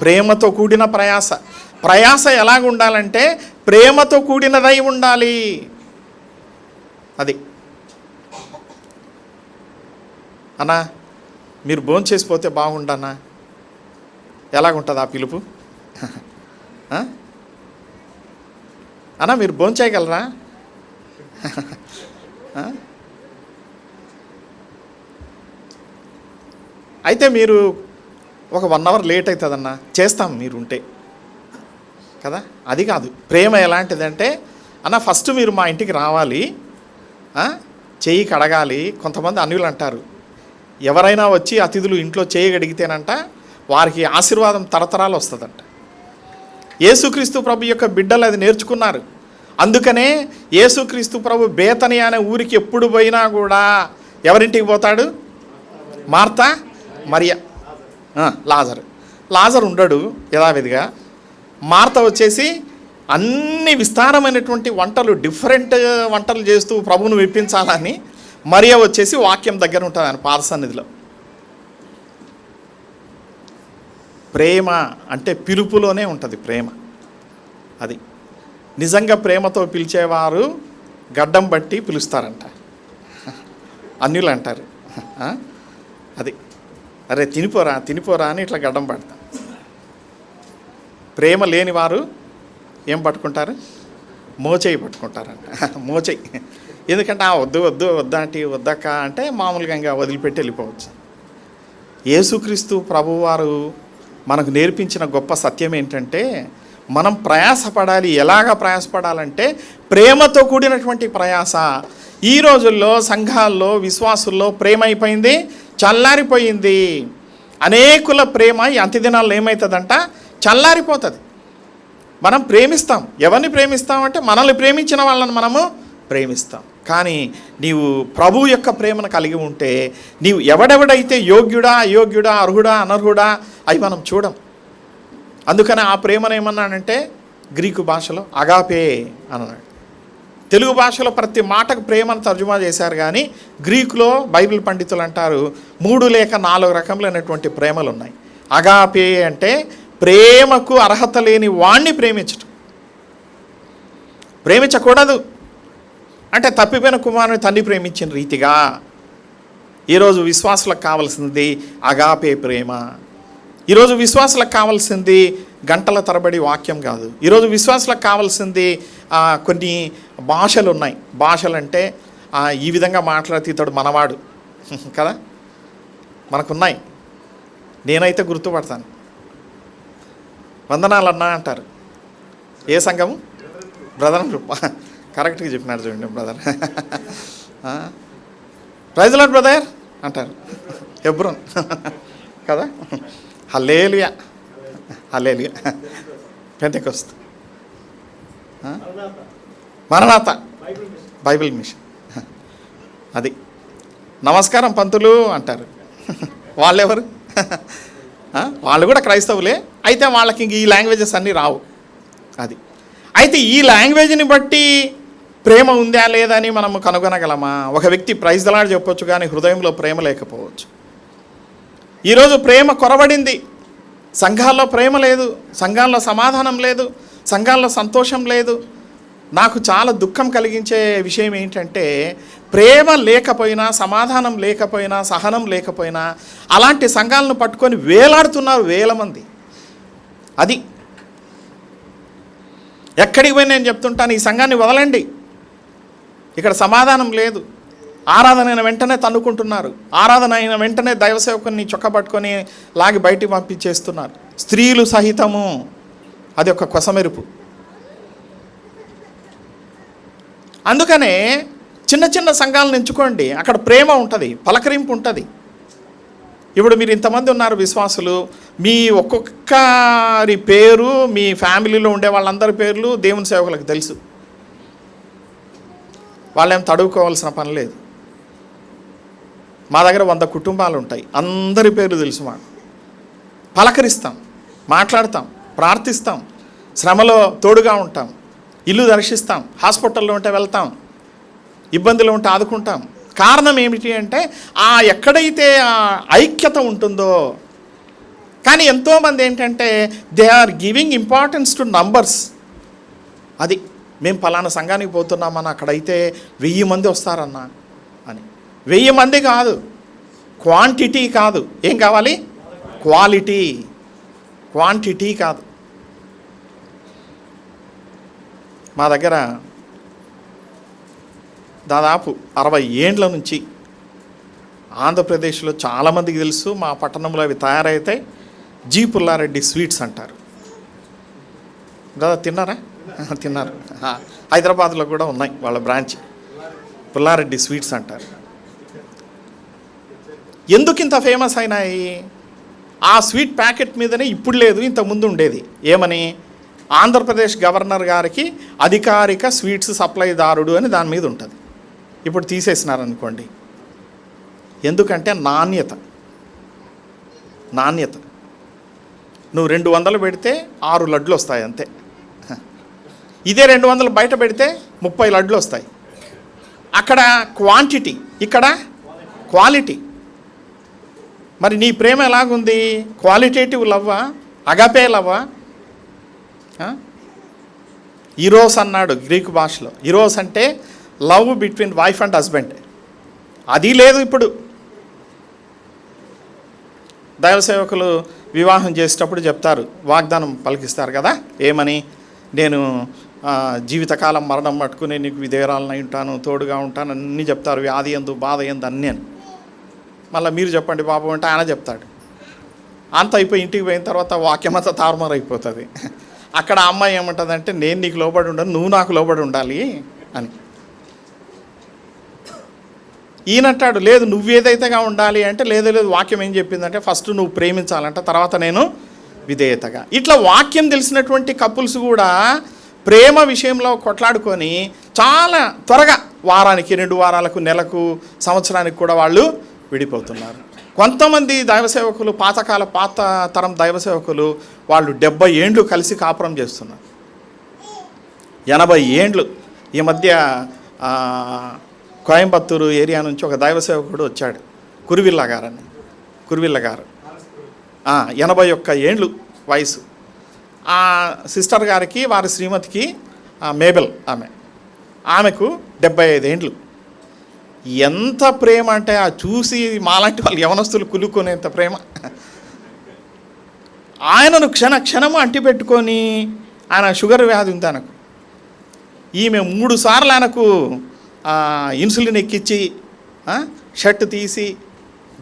ప్రేమతో కూడిన ప్రయాస ఎలాగ ఉండాలంటే ప్రేమతో కూడినదై ఉండాలి. అది అన్నా మీరు భోంచేసిపోతే బాగుండన్నా, ఎలాగుంటుంది ఆ పిలుపు? అన్నా మీరు భోంచేయగలరా? అయితే మీరు ఒక 1 అవర్ లేట్ అవుతుందన్నా, చేస్తాం మీరు ఉంటే కదా. అది కాదు ప్రేమ. ఎలాంటిదంటే అన్న ఫస్ట్ మీరు మా ఇంటికి రావాలి, చెయ్యి కడగాలి. కొంతమంది అన్యులు అంటారు, ఎవరైనా వచ్చి అతిథులు ఇంట్లో చేయగడిగితేనంట వారికి ఆశీర్వాదం తరతరాలు వస్తుందంట. యేసుక్రీస్తు ప్రభు యొక్క బిడ్డలు అది నేర్చుకున్నారు. అందుకనే యేసుక్రీస్తు ప్రభు బేతని అనే ఊరికి ఎప్పుడు పోయినా కూడా ఎవరింటికి పోతాడు? మార్తా, మరియా, లాజరు ఉండడు యథావిధిగా. మార్త వచ్చేసి అన్ని విస్తారమైనటువంటి వంటలు, డిఫరెంట్ వంటలు చేస్తూ ప్రభువును మెప్పించాలని, మరియా వచ్చేసి వాక్యం దగ్గర ఉంటుంది ఆయన పాద సన్నిధిలో. ప్రేమ అంటే పిలుపులోనే ఉంటుంది ప్రేమ. అది నిజంగా ప్రేమతో పిలిచేవారు గడ్డం బట్టి పిలుస్తారంట, అన్యులు అంటారు. అది అరే తినిపోరా అని ఇట్లా గడ్డం పడతారు. ప్రేమ లేని వారు ఏం పట్టుకుంటారు? మోచేయి పట్టుకుంటారంట. మోచేయి. ఎందుకంటే వద్దక్క అంటే మామూలుగా ఇంకా వదిలిపెట్టి వెళ్ళిపోవచ్చు. యేసుక్రీస్తు ప్రభువారు మనకు నేర్పించిన గొప్ప సత్యం ఏంటంటే మనం ప్రయాసపడాలి. ఎలాగ ప్రయాసపడాలంటే ప్రేమతో కూడినటువంటి ప్రయాస. ఈ రోజుల్లో సంఘాల్లో విశ్వాసుల్లో ప్రేమ అయిపోయింది, చల్లారిపోయింది. అనేకుల ప్రేమ ఈ అంత్యదినాల్లో ఏమవుతుందంట? చల్లారిపోతుంది. మనం ప్రేమిస్తాం. ఎవరిని ప్రేమిస్తామంటే మనల్ని ప్రేమించిన వాళ్ళని మనము ప్రేమిస్తాం. కానీ నీవు ప్రభువు యొక్క ప్రేమను కలిగి ఉంటే నీవు ఎవడెవడైతే యోగ్యుడా, అయోగ్యుడా, అర్హుడా, అనర్హుడా అవి మనం చూడం. అందుకని ఆ ప్రేమను ఏమన్నాడంటే గ్రీకు భాషలో అగాపే అన్నాడు. తెలుగు భాషలో ప్రతి మాటకు ప్రేమను తర్జుమా చేశారు, కానీ గ్రీకులో బైబిల్ పండితులు అంటారు 3 లేక 4 రకములైనటువంటి ప్రేమలు ఉన్నాయి. అగాపే అంటే ప్రేమకు అర్హత లేని వాణ్ణి ప్రేమించకూడదు. అంటే తప్పిపోయిన కుమారుని తండ్రి ప్రేమించిన రీతిగా ఈరోజు విశ్వాసులకు కావాల్సింది అగాపే ప్రేమ. ఈరోజు విశ్వాసులకు కావాల్సింది గంటల తరబడి వాక్యం కాదు. ఈరోజు విశ్వాసులకు కావాల్సింది కొన్ని భాషలు ఉన్నాయి. భాషలు అంటే ఈ విధంగా మాట్లాడితే ఇతడు మనవాడు కదా, మనకున్నాయి. నేనైతే గుర్తుపడతాను. వందనాలన్నా అంటారు. ఏ సంఘము? Brother group. కరెక్ట్గా చెప్పినారు చూడండి బ్రదర్. ప్రైజ్ లార్డ్ బ్రదర్ అంటారు. హెబ్రోన్ కదా. హల్లెలూయా, హల్లెలూయా. పెంతెకోస్తు, మరణాత, బైబిల్ మిషన్. అది నమస్కారం పంతులు అంటారు. వాళ్ళెవరు? వాళ్ళు కూడా క్రైస్తవులే, అయితే వాళ్ళకి ఇంక ఈ లాంగ్వేజెస్ అన్నీ రావు. అది అయితే ఈ లాంగ్వేజ్ని బట్టి ప్రేమ ఉందా లేదా అని మనము కనుగొనగలమా? ఒక వ్యక్తి ప్రైజ్ దలాడు చెప్పొచ్చు, కానీ హృదయంలో ప్రేమ లేకపోవచ్చు. ఈరోజు ప్రేమ కొరబడింది. సంఘాల్లో ప్రేమ లేదు, సంఘాల్లో సమాధానం లేదు, సంఘాల్లో సంతోషం లేదు. నాకు చాలా దుఃఖం కలిగించే విషయం ఏంటంటే, ప్రేమ లేకపోయినా, సమాధానం లేకపోయినా, సహనం లేకపోయినా అలాంటి సంఘాలను పట్టుకొని వేలాడుతున్నారు వేల మంది. అది ఎక్కడికి పోయి నేను చెప్తుంటాను, ఈ సంఘాన్ని వదలండి, ఇక్కడ సమాధానం లేదు. ఆరాధన అయిన వెంటనే తన్నుకుంటున్నారు, ఆరాధన అయిన వెంటనే దైవ సేవకుని చొక్కా పట్టుకొని లాగి బయటికి పంపించేస్తున్నారు, స్త్రీలు సహితము. అది ఒక కొసమెరుపు. అందుకనే చిన్న చిన్న సంఘాలను ఎంచుకోండి, అక్కడ ప్రేమ ఉంటుంది, పలకరింపు ఉంటుంది. ఇప్పుడు మీరు ఇంతమంది ఉన్నారు విశ్వాసులు, మీ ఒక్కొక్కరి పేరు, మీ ఫ్యామిలీలో ఉండే వాళ్ళందరి పేర్లు దేవుని సేవకులకు తెలుసు. వాళ్ళేం తడువుకోవాల్సిన పని లేదు. మా దగ్గర 100 కుటుంబాలు ఉంటాయి, అందరి పేర్లు తెలుసు మాకు. పలకరిస్తాం, మాట్లాడతాం, ప్రార్థిస్తాం, శ్రమలో తోడుగా ఉంటాం, ఇల్లు దర్శిస్తాం, హాస్పిటల్లో ఉంటే వెళ్తాం, ఇబ్బందులు ఉంటే ఆదుకుంటాం. కారణం ఏమిటి అంటే ఎక్కడైతే ఆ ఐక్యత ఉంటుందో. కానీ ఎంతోమంది ఏంటంటే they are giving importance to numbers. అది మేము పలానా సంఘానికి పోతున్నామని, అక్కడైతే 1000 మంది వస్తారన్నా అని. 1000 మంది కాదు, క్వాంటిటీ కాదు, ఏం కావాలి? క్వాలిటీ, క్వాంటిటీ కాదు. మా దగ్గర దాదాపు 60 ఏండ్ల నుంచి ఆంధ్రప్రదేశ్లో చాలామందికి తెలుసు, మా పట్టణంలో అవి తయారైతే జీ పుల్లారెడ్డి స్వీట్స్ అంటారు. తిన్నారా? తిన్నారు. హైదరాబాద్లో కూడా ఉన్నాయి వాళ్ళ బ్రాంచ్, పుల్లారెడ్డి స్వీట్స్ అంటారు. ఎందుకు ఇంత ఫేమస్ అయినాయి? ఆ స్వీట్ ప్యాకెట్ మీదనే ఇప్పుడు లేదు, ఇంతకుముందు ఉండేది. ఏమని? ఆంధ్రప్రదేశ్ గవర్నర్ గారికి అధికారిక స్వీట్స్ సప్లైదారుడు అని దాని మీద ఉంటుంది. ఇప్పుడు తీసేసినారనుకోండి. ఎందుకంటే నాణ్యత. నువ్వు 200 పెడితే 6 లడ్లు వస్తాయి అంతే. ఇదే 200 బయట పెడితే 30 లడ్లు వస్తాయి. అక్కడ క్వాంటిటీ, ఇక్కడ క్వాలిటీ. మరి నీ ప్రేమ ఎలాగుంది? క్వాలిటేటివ్ లవ్వా, అగాపే లవ్వా? ఈరోస్ అన్నాడు గ్రీకు భాషలో. ఈరోస్ అంటే love between wife and husband. అది లేదు ఇప్పుడు. దైవ సేవకులు వివాహం చేసేటప్పుడు చెప్తారు, వాగ్దానం పలికిస్తారు కదా, ఏమని? నేను జీవితకాలం మరణం పట్టుకుని నీకు విధేయురాలనై ఉంటాను, తోడుగా ఉంటాను, అన్నీ చెప్తారు. వ్యాధి ఎందు, బాధ ఎందు అన్నీ అని. మళ్ళీ మీరు చెప్పండి బాబు అంటే ఆయన చెప్తాడు. అంత అయిపోయి ఇంటికి పోయిన తర్వాత వాక్యం అంతా తారుమారు అయిపోతుంది. అక్కడ అమ్మాయి ఏమంటుందంటే, నేను నీకు లోబడి ఉండను, నువ్వు నాకు లోబడి ఉండాలి అని. ఈయనంటాడు, లేదు నువ్వేదైతేగా ఉండాలి అంటే, లేదు వాక్యం ఏం చెప్పిందంటే ఫస్ట్ నువ్వు ప్రేమించాలంట, తర్వాత నేను విధేయతగా. ఇట్లా వాక్యం తెలిసినటువంటి కపుల్స్ కూడా ప్రేమ విషయంలో కొట్లాడుకొని చాలా త్వరగా వారానికి, 2 వారాలకు, నెలకు, సంవత్సరానికి కూడా వాళ్ళు విడిపోతున్నారు. కొంతమంది దైవ సేవకులు, పాత తరం దైవ సేవకులు, వాళ్ళు 70 ఏండ్లు కలిసి కాపురం చేస్తున్నారు, 80 ఏండ్లు. ఈ మధ్య కోయంబత్తూరు ఏరియా నుంచి ఒక దైవ సేవకుడు వచ్చాడు, కురువిల్ల గారు. 81 ఏండ్లు వయసు. ఆ సిస్టర్ గారికి, వారి శ్రీమతికి, మేబెల్ ఆమెకు 75 ఏండ్లు. ఎంత ప్రేమ అంటే చూసి మాలాంటి వాళ్ళు యవనస్తులు కులుక్కునేంత ప్రేమ. ఆయనను క్షణము అంటిపెట్టుకొని, ఆయన షుగర్ వ్యాధి ఉంది ఆయనకు. ఈమె 3 సార్లు ఆయనకు ఇన్సులిన్ ఎక్కించి షర్ట్ తీసి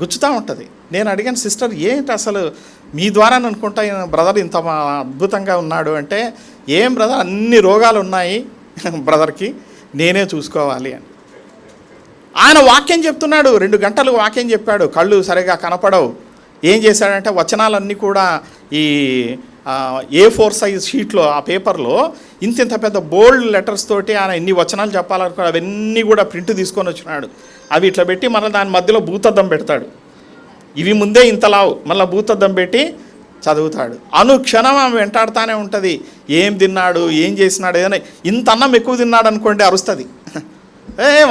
గుచ్చుతూ ఉంటుంది. నేను అడిగాను, సిస్టర్ ఏంటి అసలు మీ ద్వారా అనుకుంటా బ్రదర్ ఇంత అద్భుతంగా ఉన్నాడు అంటే, ఏం బ్రదర్ అన్ని రోగాలు ఉన్నాయి బ్రదర్కి, నేనే చూసుకోవాలి అని. ఆయన వాక్యం చెప్తున్నాడు, 2 గంటలు వాక్యం చెప్పాడు, కళ్ళు సరిగా కనపడవు. ఏం చేశాడంటే వచనాలన్నీ కూడా ఈ A4 సైజ్ షీట్లో, ఆ పేపర్లో ఇంత పెద్ద బోల్డ్ లెటర్స్ తోటి ఆయన ఎన్ని వచనాలు చెప్పాలనుకో అవన్నీ కూడా ప్రింట్ తీసుకొని వచ్చినాడు. అవి ఇట్లా పెట్టి మళ్ళీ దాని మధ్యలో భూతద్దం పెడతాడు. ఇవి ముందే ఇంతలావు, మళ్ళీ భూతద్దం పెట్టి చదువుతాడు. అనుక్షణం ఆమె వెంటాడుతూనే ఉంటుంది. ఏం తిన్నాడు, ఏం చేసినాడు, ఏదైనా ఇంత అన్నం ఎక్కువ తిన్నాడు అనుకోండి అరుస్తుంది.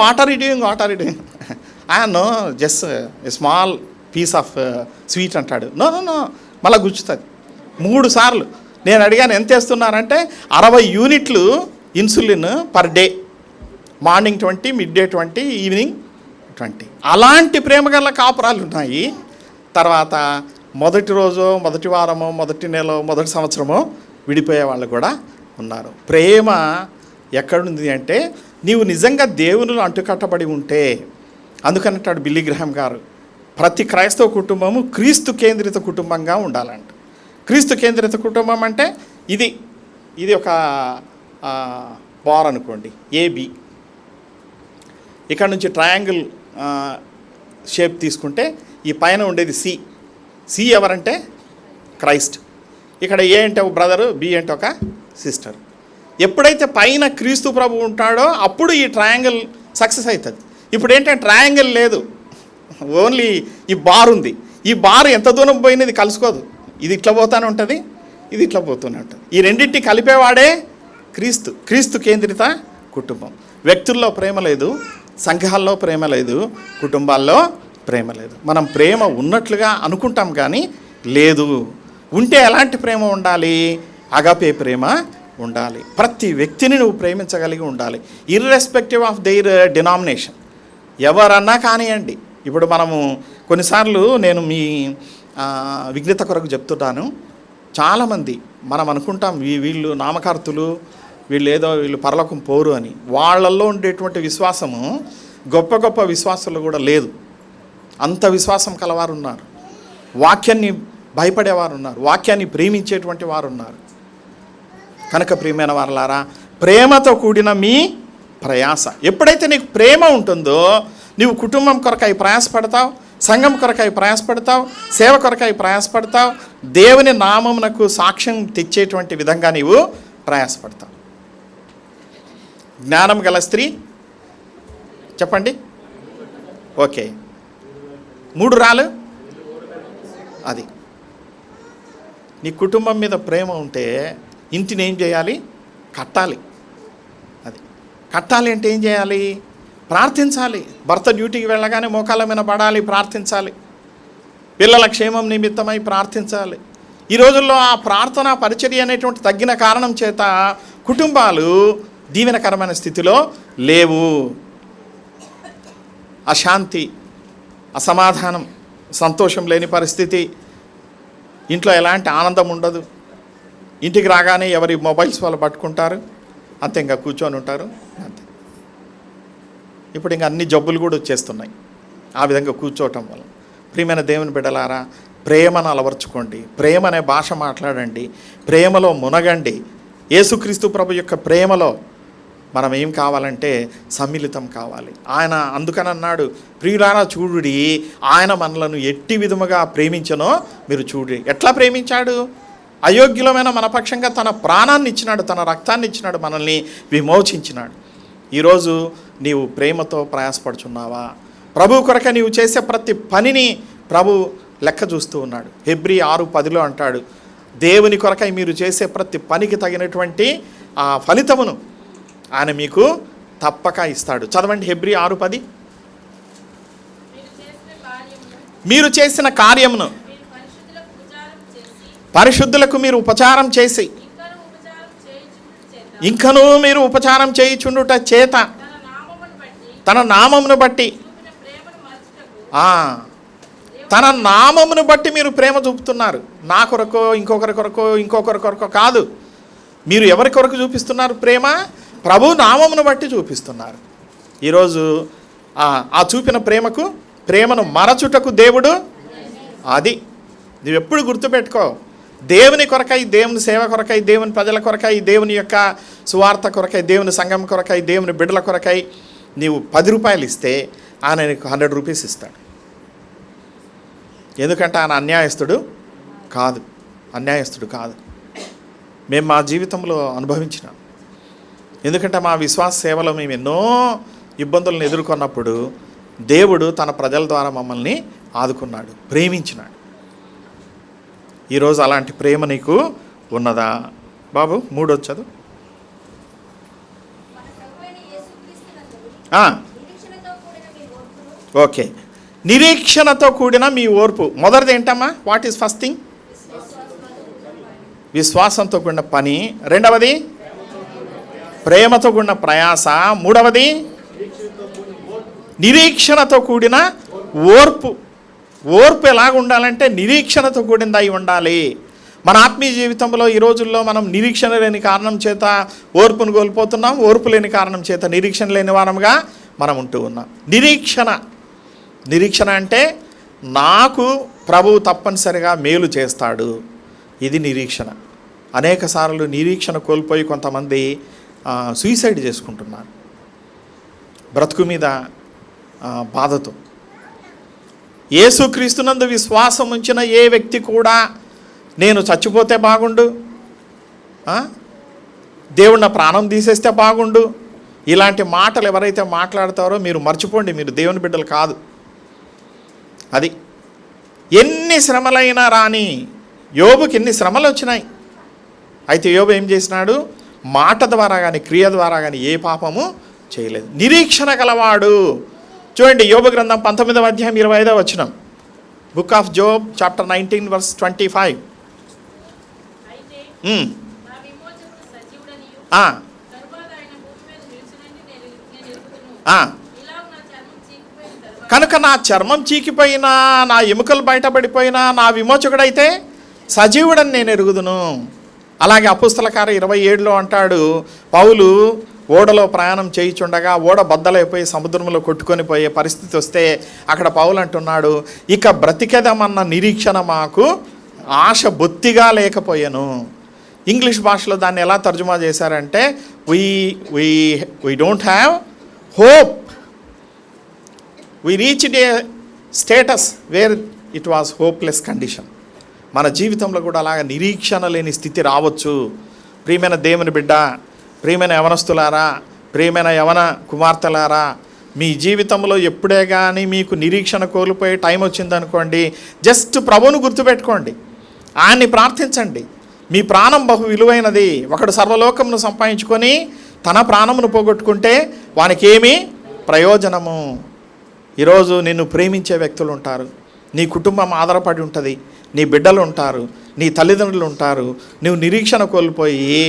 Water doing no just small piece of sweet అంటాడు. నో నో నో మళ్ళీ గుచ్చుతుంది 3 సార్లు. నేను అడిగాను ఎంత వేస్తున్నారంటే 60 యూనిట్లు insulin per day, morning 20, mid day 20, evening 20. అలాంటి ప్రేమగల కాపురాలు ఉన్నాయి. తర్వాత మొదటి రోజు, మొదటి వారమో, మొదటి నెల, మొదటి సంవత్సరమో విడిపోయే వాళ్ళు కూడా ఉన్నారు. ప్రేమ ఎక్కడుంది అంటే నీవు నిజంగా దేవునిలో అంటుకట్టబడి ఉంటే, అందుకనంటాడు బిల్లీ గ్రహాం గారు, ప్రతి క్రైస్తవ కుటుంబము క్రీస్తు కేంద్రిత కుటుంబంగా ఉండాలంట. క్రీస్తు కేంద్రిత కుటుంబం అంటే ఇది ఒక బార్ అనుకోండి, ఏబి. ఇక్కడ నుంచి ట్రయాంగిల్ షేప్ తీసుకుంటే ఈ పైన ఉండేది సి ఎవరంటే క్రైస్ట్. ఇక్కడ ఏ అంటే ఒక బ్రదరు, బి అంటే ఒక సిస్టర్. ఎప్పుడైతే పైన క్రీస్తు ప్రభు ఉంటాడో అప్పుడు ఈ ట్రయాంగిల్ సక్సెస్ అవుతుంది. ఇప్పుడు ఏంటంటే ట్రయాంగిల్ లేదు, ఓన్లీ ఈ బార్ ఉంది. ఈ బార్ ఎంత దూరం పోయినా ఇది కలుసుకోదు. ఇది ఇట్లా పోతూనే ఉంటుంది, ఇది ఇట్లా పోతూనే ఉంటుంది. ఈ రెండింటిని కలిపేవాడే క్రీస్తు కేంద్రిత కుటుంబం. వ్యక్తుల్లో ప్రేమ లేదు, సంఘాల్లో ప్రేమ లేదు, కుటుంబాల్లో ప్రేమ లేదు. మనం ప్రేమ ఉన్నట్లుగా అనుకుంటాం కానీ లేదు. ఉంటే ఎలాంటి ప్రేమ ఉండాలి? అగాపే ప్రేమ ఉండాలి. ప్రతి వ్యక్తిని నువ్వు ప్రేమించగలిగి ఉండాలి, ఇర్రెస్పెక్టివ్ ఆఫ్ దెయిర్ డినామినేషన్. ఎవరన్నా కానివ్వండి. ఇప్పుడు మనము కొన్నిసార్లు నేను మీ విఘ్నత కొరకు చెప్తున్నాను. చాలామంది మనం అనుకుంటాం వీళ్ళు నామకార్తులు, వీళ్ళు పరలోకం పోరు అని. వాళ్ళల్లో ఉండేటువంటి విశ్వాసము గొప్ప గొప్ప విశ్వాసాలు కూడా లేదు. అంత విశ్వాసం కలవారు ఉన్నారు, వాక్యాన్ని భయపడేవారు ఉన్నారు, వాక్యాన్ని ప్రేమించేటువంటి వారు ఉన్నారు. కనుక ప్రియమైన వారలారా, ప్రేమతో కూడిన మీ ప్రయాస. ఎప్పుడైతే నీకు ప్రేమ ఉంటుందో నీవు కుటుంబం కొరకై ప్రయాసపడతావు, సంఘం కొరకై ప్రయాసపడతావు, సేవ కొరకై ప్రయాసపడతావు, దేవుని నామమునకు సాక్ష్యం తెచ్చేటువంటి విధంగా నీవు ప్రయాసపడతావు. జ్ఞానం గల స్త్రీ చెప్పండి. ఓకే, 3 రాళ్ళు. అది నీ కుటుంబం మీద ప్రేమ ఉంటే ఇంటిని ఏం చేయాలి? కట్టాలి. అది కట్టాలి అంటే ఏం చేయాలి? ప్రార్థించాలి. భర్త డ్యూటీకి వెళ్ళగానే మోకాళ్ళ మీద పడాలి, ప్రార్థించాలి. పిల్లల క్షేమం నిమిత్తమై ప్రార్థించాలి. ఈ రోజుల్లో ఆ ప్రార్థన పరిచర్య అనేటువంటి తగ్గిన కారణం చేత కుటుంబాలు దీవెనకరమైన స్థితిలో లేవు. అశాంతి, అసమాధానం, సంతోషం లేని పరిస్థితి, ఇంట్లో ఎలాంటి ఆనందం ఉండదు. ఇంటికి రాగానే ఎవరి మొబైల్స్ వాళ్ళు పట్టుకుంటారు, అంతే, ఇంకా కూర్చొని ఉంటారు, అంతే. ఇప్పుడు ఇంకా అన్ని జబ్బులు కూడా వచ్చేస్తున్నాయి ఆ విధంగా కూర్చోవటం వల్ల. ప్రియమైన దేవుని బిడ్డలారా, ప్రేమను అలవర్చుకోండి, ప్రేమ అనే భాష మాట్లాడండి, ప్రేమలో మునగండి. యేసుక్రీస్తు ప్రభు యొక్క ప్రేమలో మనం ఏం కావాలంటే సమ్మిళితం కావాలి. ఆయన అందుకని అన్నాడు, ప్రియులారా చూడుడి, ఆయన మనలను ఎట్టి విధముగా ప్రేమించనో మీరు చూడు. ఎట్లా ప్రేమించాడు? అయోగ్యులమైన మన పక్షంగా తన ప్రాణాన్ని ఇచ్చినాడు, తన రక్తాన్ని ఇచ్చినాడు, మనల్ని విమోచించినాడు. ఈరోజు నీవు ప్రేమతో ప్రయాసపడుచున్నావా? ప్రభు కొరక నీవు చేసే ప్రతి పనిని ప్రభు లెక్క చూస్తూ ఉన్నాడు. హెబ్రీ 6:10 అంటాడు, దేవుని కొరకై మీరు చేసే ప్రతి పనికి తగినటువంటి ఆ ఫలితమును ఆయన మీకు తప్పక ఇస్తాడు. చదవండి హెబ్రీ 6:10. మీరు చేసిన కార్యమును పరిశుద్ధులకు మీరు ఉపచారం చేసి ఇంకనూ మీరు ఉపచారం చేయుచుండుట చేత తన నామమును బట్టి తన నామమును బట్టి మీరు ప్రేమ చూపుతున్నారు. నా కొరకో ఇంకొకరి కొరకో కాదు. మీరు ఎవరి కొరకు చూపిస్తున్నారు ప్రేమ? ప్రభు నామమును బట్టి చూపిస్తున్నారు. ఈరోజు ఆ చూపిన ప్రేమను మరచుటకు దేవుడు, అది నువ్వెప్పుడు గుర్తుపెట్టుకో. దేవుని కొరకై, దేవుని సేవ కొరకై, దేవుని ప్రజల కొరకై, దేవుని యొక్క సువార్త కొరకై, దేవుని సంఘం కొరకై, దేవుని బిడ్డల కొరకై నీవు 10 రూపాయలు ఇస్తే ఆయన నీకు 100 రూపీస్ ఇస్తాడు. ఎందుకంటే ఆయన అన్యాయస్తుడు కాదు. మేము మా జీవితంలో అనుభవించినాం. ఎందుకంటే మా విశ్వాస సేవలో మేము ఎన్నో ఇబ్బందులను ఎదుర్కొన్నప్పుడు దేవుడు తన ప్రజల ద్వారా మమ్మల్ని ఆదుకున్నాడు, ప్రేమించినాడు. ఈరోజు అలాంటి ప్రేమ నీకు ఉన్నదా? బాబు 3 చదువు. ఓకే, నిరీక్షణతో కూడిన మీ ఓర్పు. మొదటిది ఏంటమ్మా? What is first thing? విశ్వాసంతో కూడిన పని. రెండవది ప్రేమతో కూడిన ప్రయాస. మూడవది నిరీక్షణతో కూడిన ఓర్పు. ఓర్పు ఎలాగ ఉండాలంటే నిరీక్షణతో కూడింది అయి ఉండాలి. మన ఆత్మీయ జీవితంలో ఈ రోజుల్లో మనం నిరీక్షణ లేని కారణం చేత ఓర్పును కోల్పోతున్నాం, ఓర్పు లేని కారణం చేత నిరీక్షణ లేని వారముగా మనం ఉంటూ ఉన్నాం. నిరీక్షణ అంటే నాకు ప్రభువు తప్పనిసరిగా మేలు చేస్తాడు, ఇది నిరీక్షణ. అనేక సార్లు నిరీక్షణ కోల్పోయి కొంతమంది సూసైడ్ చేసుకుంటున్నారు బ్రతుకు మీద బాధతో. యేసుక్రీస్తునందు విశ్వాసం ఉంచిన ఏ వ్యక్తి కూడా నేను చచ్చిపోతే బాగుండు, దేవుడు నా ప్రాణం తీసేస్తే బాగుండు, ఇలాంటి మాటలు ఎవరైతే మాట్లాడతారో మీరు మర్చిపోండి, మీరు దేవుని బిడ్డలు కాదు. అది ఎన్ని శ్రమలైనా రాని, యోబుకి ఎన్ని శ్రమలు వచ్చినాయి. అయితే యోబు ఏం చేసినాడు? మాట ద్వారా కానీ క్రియ ద్వారా కానీ ఏ పాపము చేయలేదు. నిరీక్షణ గలవాడు. చూడండి, యోబు గ్రంథం 19వ అధ్యాయం 25వ వచనం. Book of Job chapter 19 verse 25. కనుక నా చర్మం చీకిపోయినా, నా ఎముకలు బయటపడిపోయినా, నా విమోచకుడైతే సజీవుడని నేను ఎరుగుదును. అలాగే అపుస్తల కార్యం 27లో అంటాడు, పౌలు ఓడలో ప్రయాణం చేయిచుండగా ఓడ బద్దలైపోయి సముద్రంలో కొట్టుకొని పోయే పరిస్థితి వస్తే అక్కడ పౌలు అంటున్నాడు, ఇక బ్రతికెదమన్న నిరీక్షణ మాకు ఆశ బొత్తిగా లేకపోయాను. ఇంగ్లీష్ భాషలో దాన్ని ఎలా తర్జుమా చేశారంటే we don't have hope, we reached a status where it was hopeless condition. మన జీవితంలో కూడా అలాగ నిరీక్షణ లేని స్థితి రావచ్చు. ప్రియమైన దేవుని బిడ్డ, ప్రియమైన యవనస్తులారా, ప్రియమైన యవన కుమార్తెలారా, మీ జీవితంలో ఎప్పుడే కానీ మీకు నిరీక్షణ కోల్పోయే టైం వచ్చిందనుకోండి, జస్ట్ ప్రభువును గుర్తుపెట్టుకోండి, ఆయన్ని ప్రార్థించండి. మీ ప్రాణం బహు విలువైనది. ఒకడు సర్వలోకమును సంపాదించుకొని తన ప్రాణమును పోగొట్టుకుంటే వానికి ఏమీ ప్రయోజనము. ఈరోజు నిన్ను ప్రేమించే వ్యక్తులు ఉంటారు, నీ కుటుంబం ఆధారపడి ఉంటుంది, నీ బిడ్డలు ఉంటారు, నీ తల్లిదండ్రులు ఉంటారు. నువ్వు నిరీక్షణ కోల్పోయి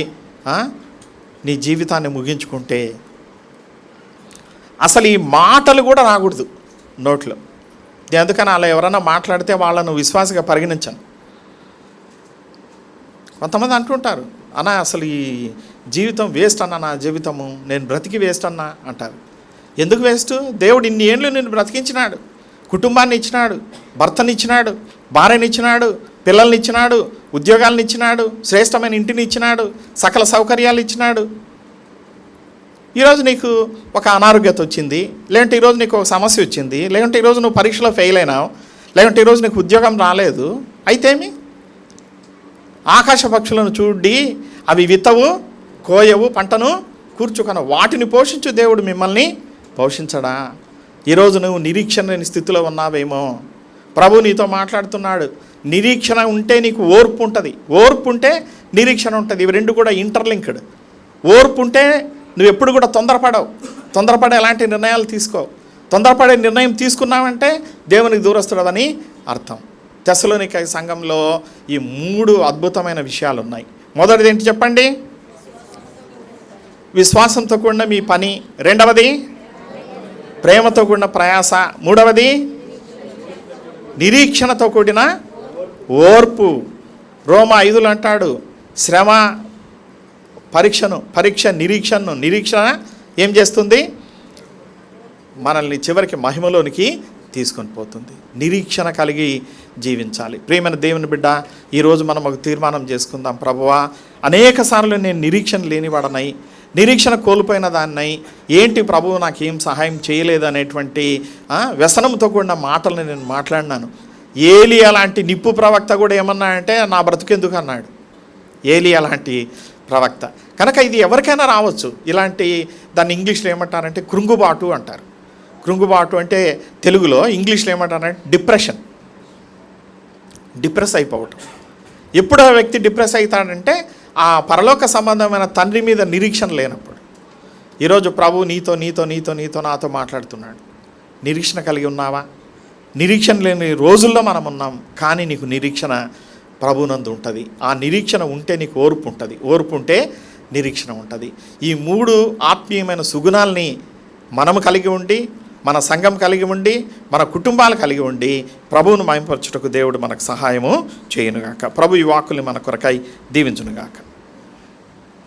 నీ జీవితాన్ని ముగించుకుంటే అసలు ఈ మాటలు కూడా రాకూడదు నోట్లో. ఎందుకని అలా ఎవరైనా మాట్లాడితే వాళ్ళను విశ్వాసగా పరిగణించను. కొంతమంది అంటుంటారు, అన్న అసలు ఈ జీవితం వేస్ట్ అన్న, నా జీవితము నేను బ్రతికి వేస్ట్ అన్నా అంటారు. ఎందుకు వేస్ట్? దేవుడు ఇన్ని ఏళ్ళు నిన్ను బ్రతికించినాడు, కుటుంబాన్ని ఇచ్చినాడు, భర్తని ఇచ్చినాడు, భార్యని ఇచ్చినాడు, పిల్లల్ని ఇచ్చినాడు, ఉద్యోగాలను ఇచ్చినాడు, శ్రేష్టమైన ఇంటిని ఇచ్చినాడు, సకల సౌకర్యాలు ఇచ్చినాడు. ఈరోజు నీకు ఒక అనారోగ్యత వచ్చింది, లేదంటే ఈరోజు నీకు ఒక సమస్య వచ్చింది, లేదంటే ఈరోజు నువ్వు పరీక్షలో ఫెయిల్ అయినావు, లేదంటే ఈరోజు నీకు ఉద్యోగం రాలేదు. అయితేమి? ఆకాశ పక్షులను చూడి అవి విత్తవు, కోయవు, పంటను కూర్చుకొనవు, వాటిని పోషించు దేవుడు మిమ్మల్ని పోషించడా? ఈరోజు నువ్వు నిరీక్షణ లేని స్థితిలో ఉన్నావేమో. ప్రభు నీతో మాట్లాడుతున్నాడు. నిరీక్షణ ఉంటే నీకు ఓర్పు ఉంటుంది, ఓర్పు ఉంటే నిరీక్షణ ఉంటుంది. ఇవి రెండు కూడా ఇంటర్లింక్డ్. ఓర్పు ఉంటే నువ్వు ఎప్పుడు కూడా తొందరపడే ఎలాంటి నిర్ణయాలు తీసుకో. తొందరపడే నిర్ణయం తీసుకున్నావంటే దేవునికి దూరస్తుడవని అర్థం. తెస్సలోనిక సంఘంలో ఈ 3 అద్భుతమైన విషయాలు ఉన్నాయి. మొదటిది ఏంటి చెప్పండి? విశ్వాసంతో కూడిన మీ పని. రెండవది ప్రేమతో కూడిన ప్రయాస. మూడవది నిరీక్షణతో కూడిన ఓర్పు. రోమా 5లో అంటాడు, శ్రమ నిరీక్షణ ఏం చేస్తుంది? మనల్ని చివరికి మహిమలోనికి తీసుకొని పోతుంది. నిరీక్షణ కలిగి జీవించాలి. ప్రియమైన దేవుని బిడ్డ, ఈరోజు మనం ఒక తీర్మానం చేసుకుందాం. ప్రభువా, అనేక సార్లు నేను నిరీక్షణ లేనివాడనై, నిరీక్షణ కోల్పోయిన దాన్నై, ఏంటి ప్రభువు నాకేం సహాయం చేయలేదు అనేటువంటి వ్యసనంతో కూడిన మాటలను నేను మాట్లాడినాను. ఏలియా లాంటి నిప్పు ప్రవక్త కూడా ఏమన్నాడంటే నా బ్రతుకెందుకు అన్నాడు. ఏలియా లాంటి ప్రవక్త. కనుక ఇది ఎవరికైనా రావచ్చు. ఇలాంటి దాన్ని ఇంగ్లీష్లో ఏమంటారంటే కృంగుబాటు అంటారు. కృంగుబాటు అంటే తెలుగులో, ఇంగ్లీష్లో ఏమంటారంటే డిప్రెస్ అయిపోవటం. ఎప్పుడు ఆ వ్యక్తి డిప్రెస్ అవుతాడంటే ఆ పరలోక సంబంధమైన తండ్రి మీద నిరీక్షణ లేనప్పుడు. ఈరోజు ప్రభు నీతో నాతో మాట్లాడుతున్నాడు. నిరీక్షణ కలిగి ఉన్నావా? నిరీక్షణ లేని రోజుల్లో మనం ఉన్నాం, కానీ నీకు నిరీక్షణ ప్రభునందు ఉంటుంది. ఆ నిరీక్షణ ఉంటే నీకు ఓర్పు ఉంటుంది, ఓర్పు ఉంటే నిరీక్షణ ఉంటుంది. ఈ 3 ఆత్మీయమైన సుగుణాలని మనము కలిగి ఉండి, మన సంఘం కలిగి ఉండి, మన కుటుంబాలు కలిగి ఉండి ప్రభువును మహిమపరచుటకు దేవుడు మనకు సహాయము చేయునుగాక. ప్రభు ఈ వాక్కుల్ని మన కొరకై దీవించునుగాక.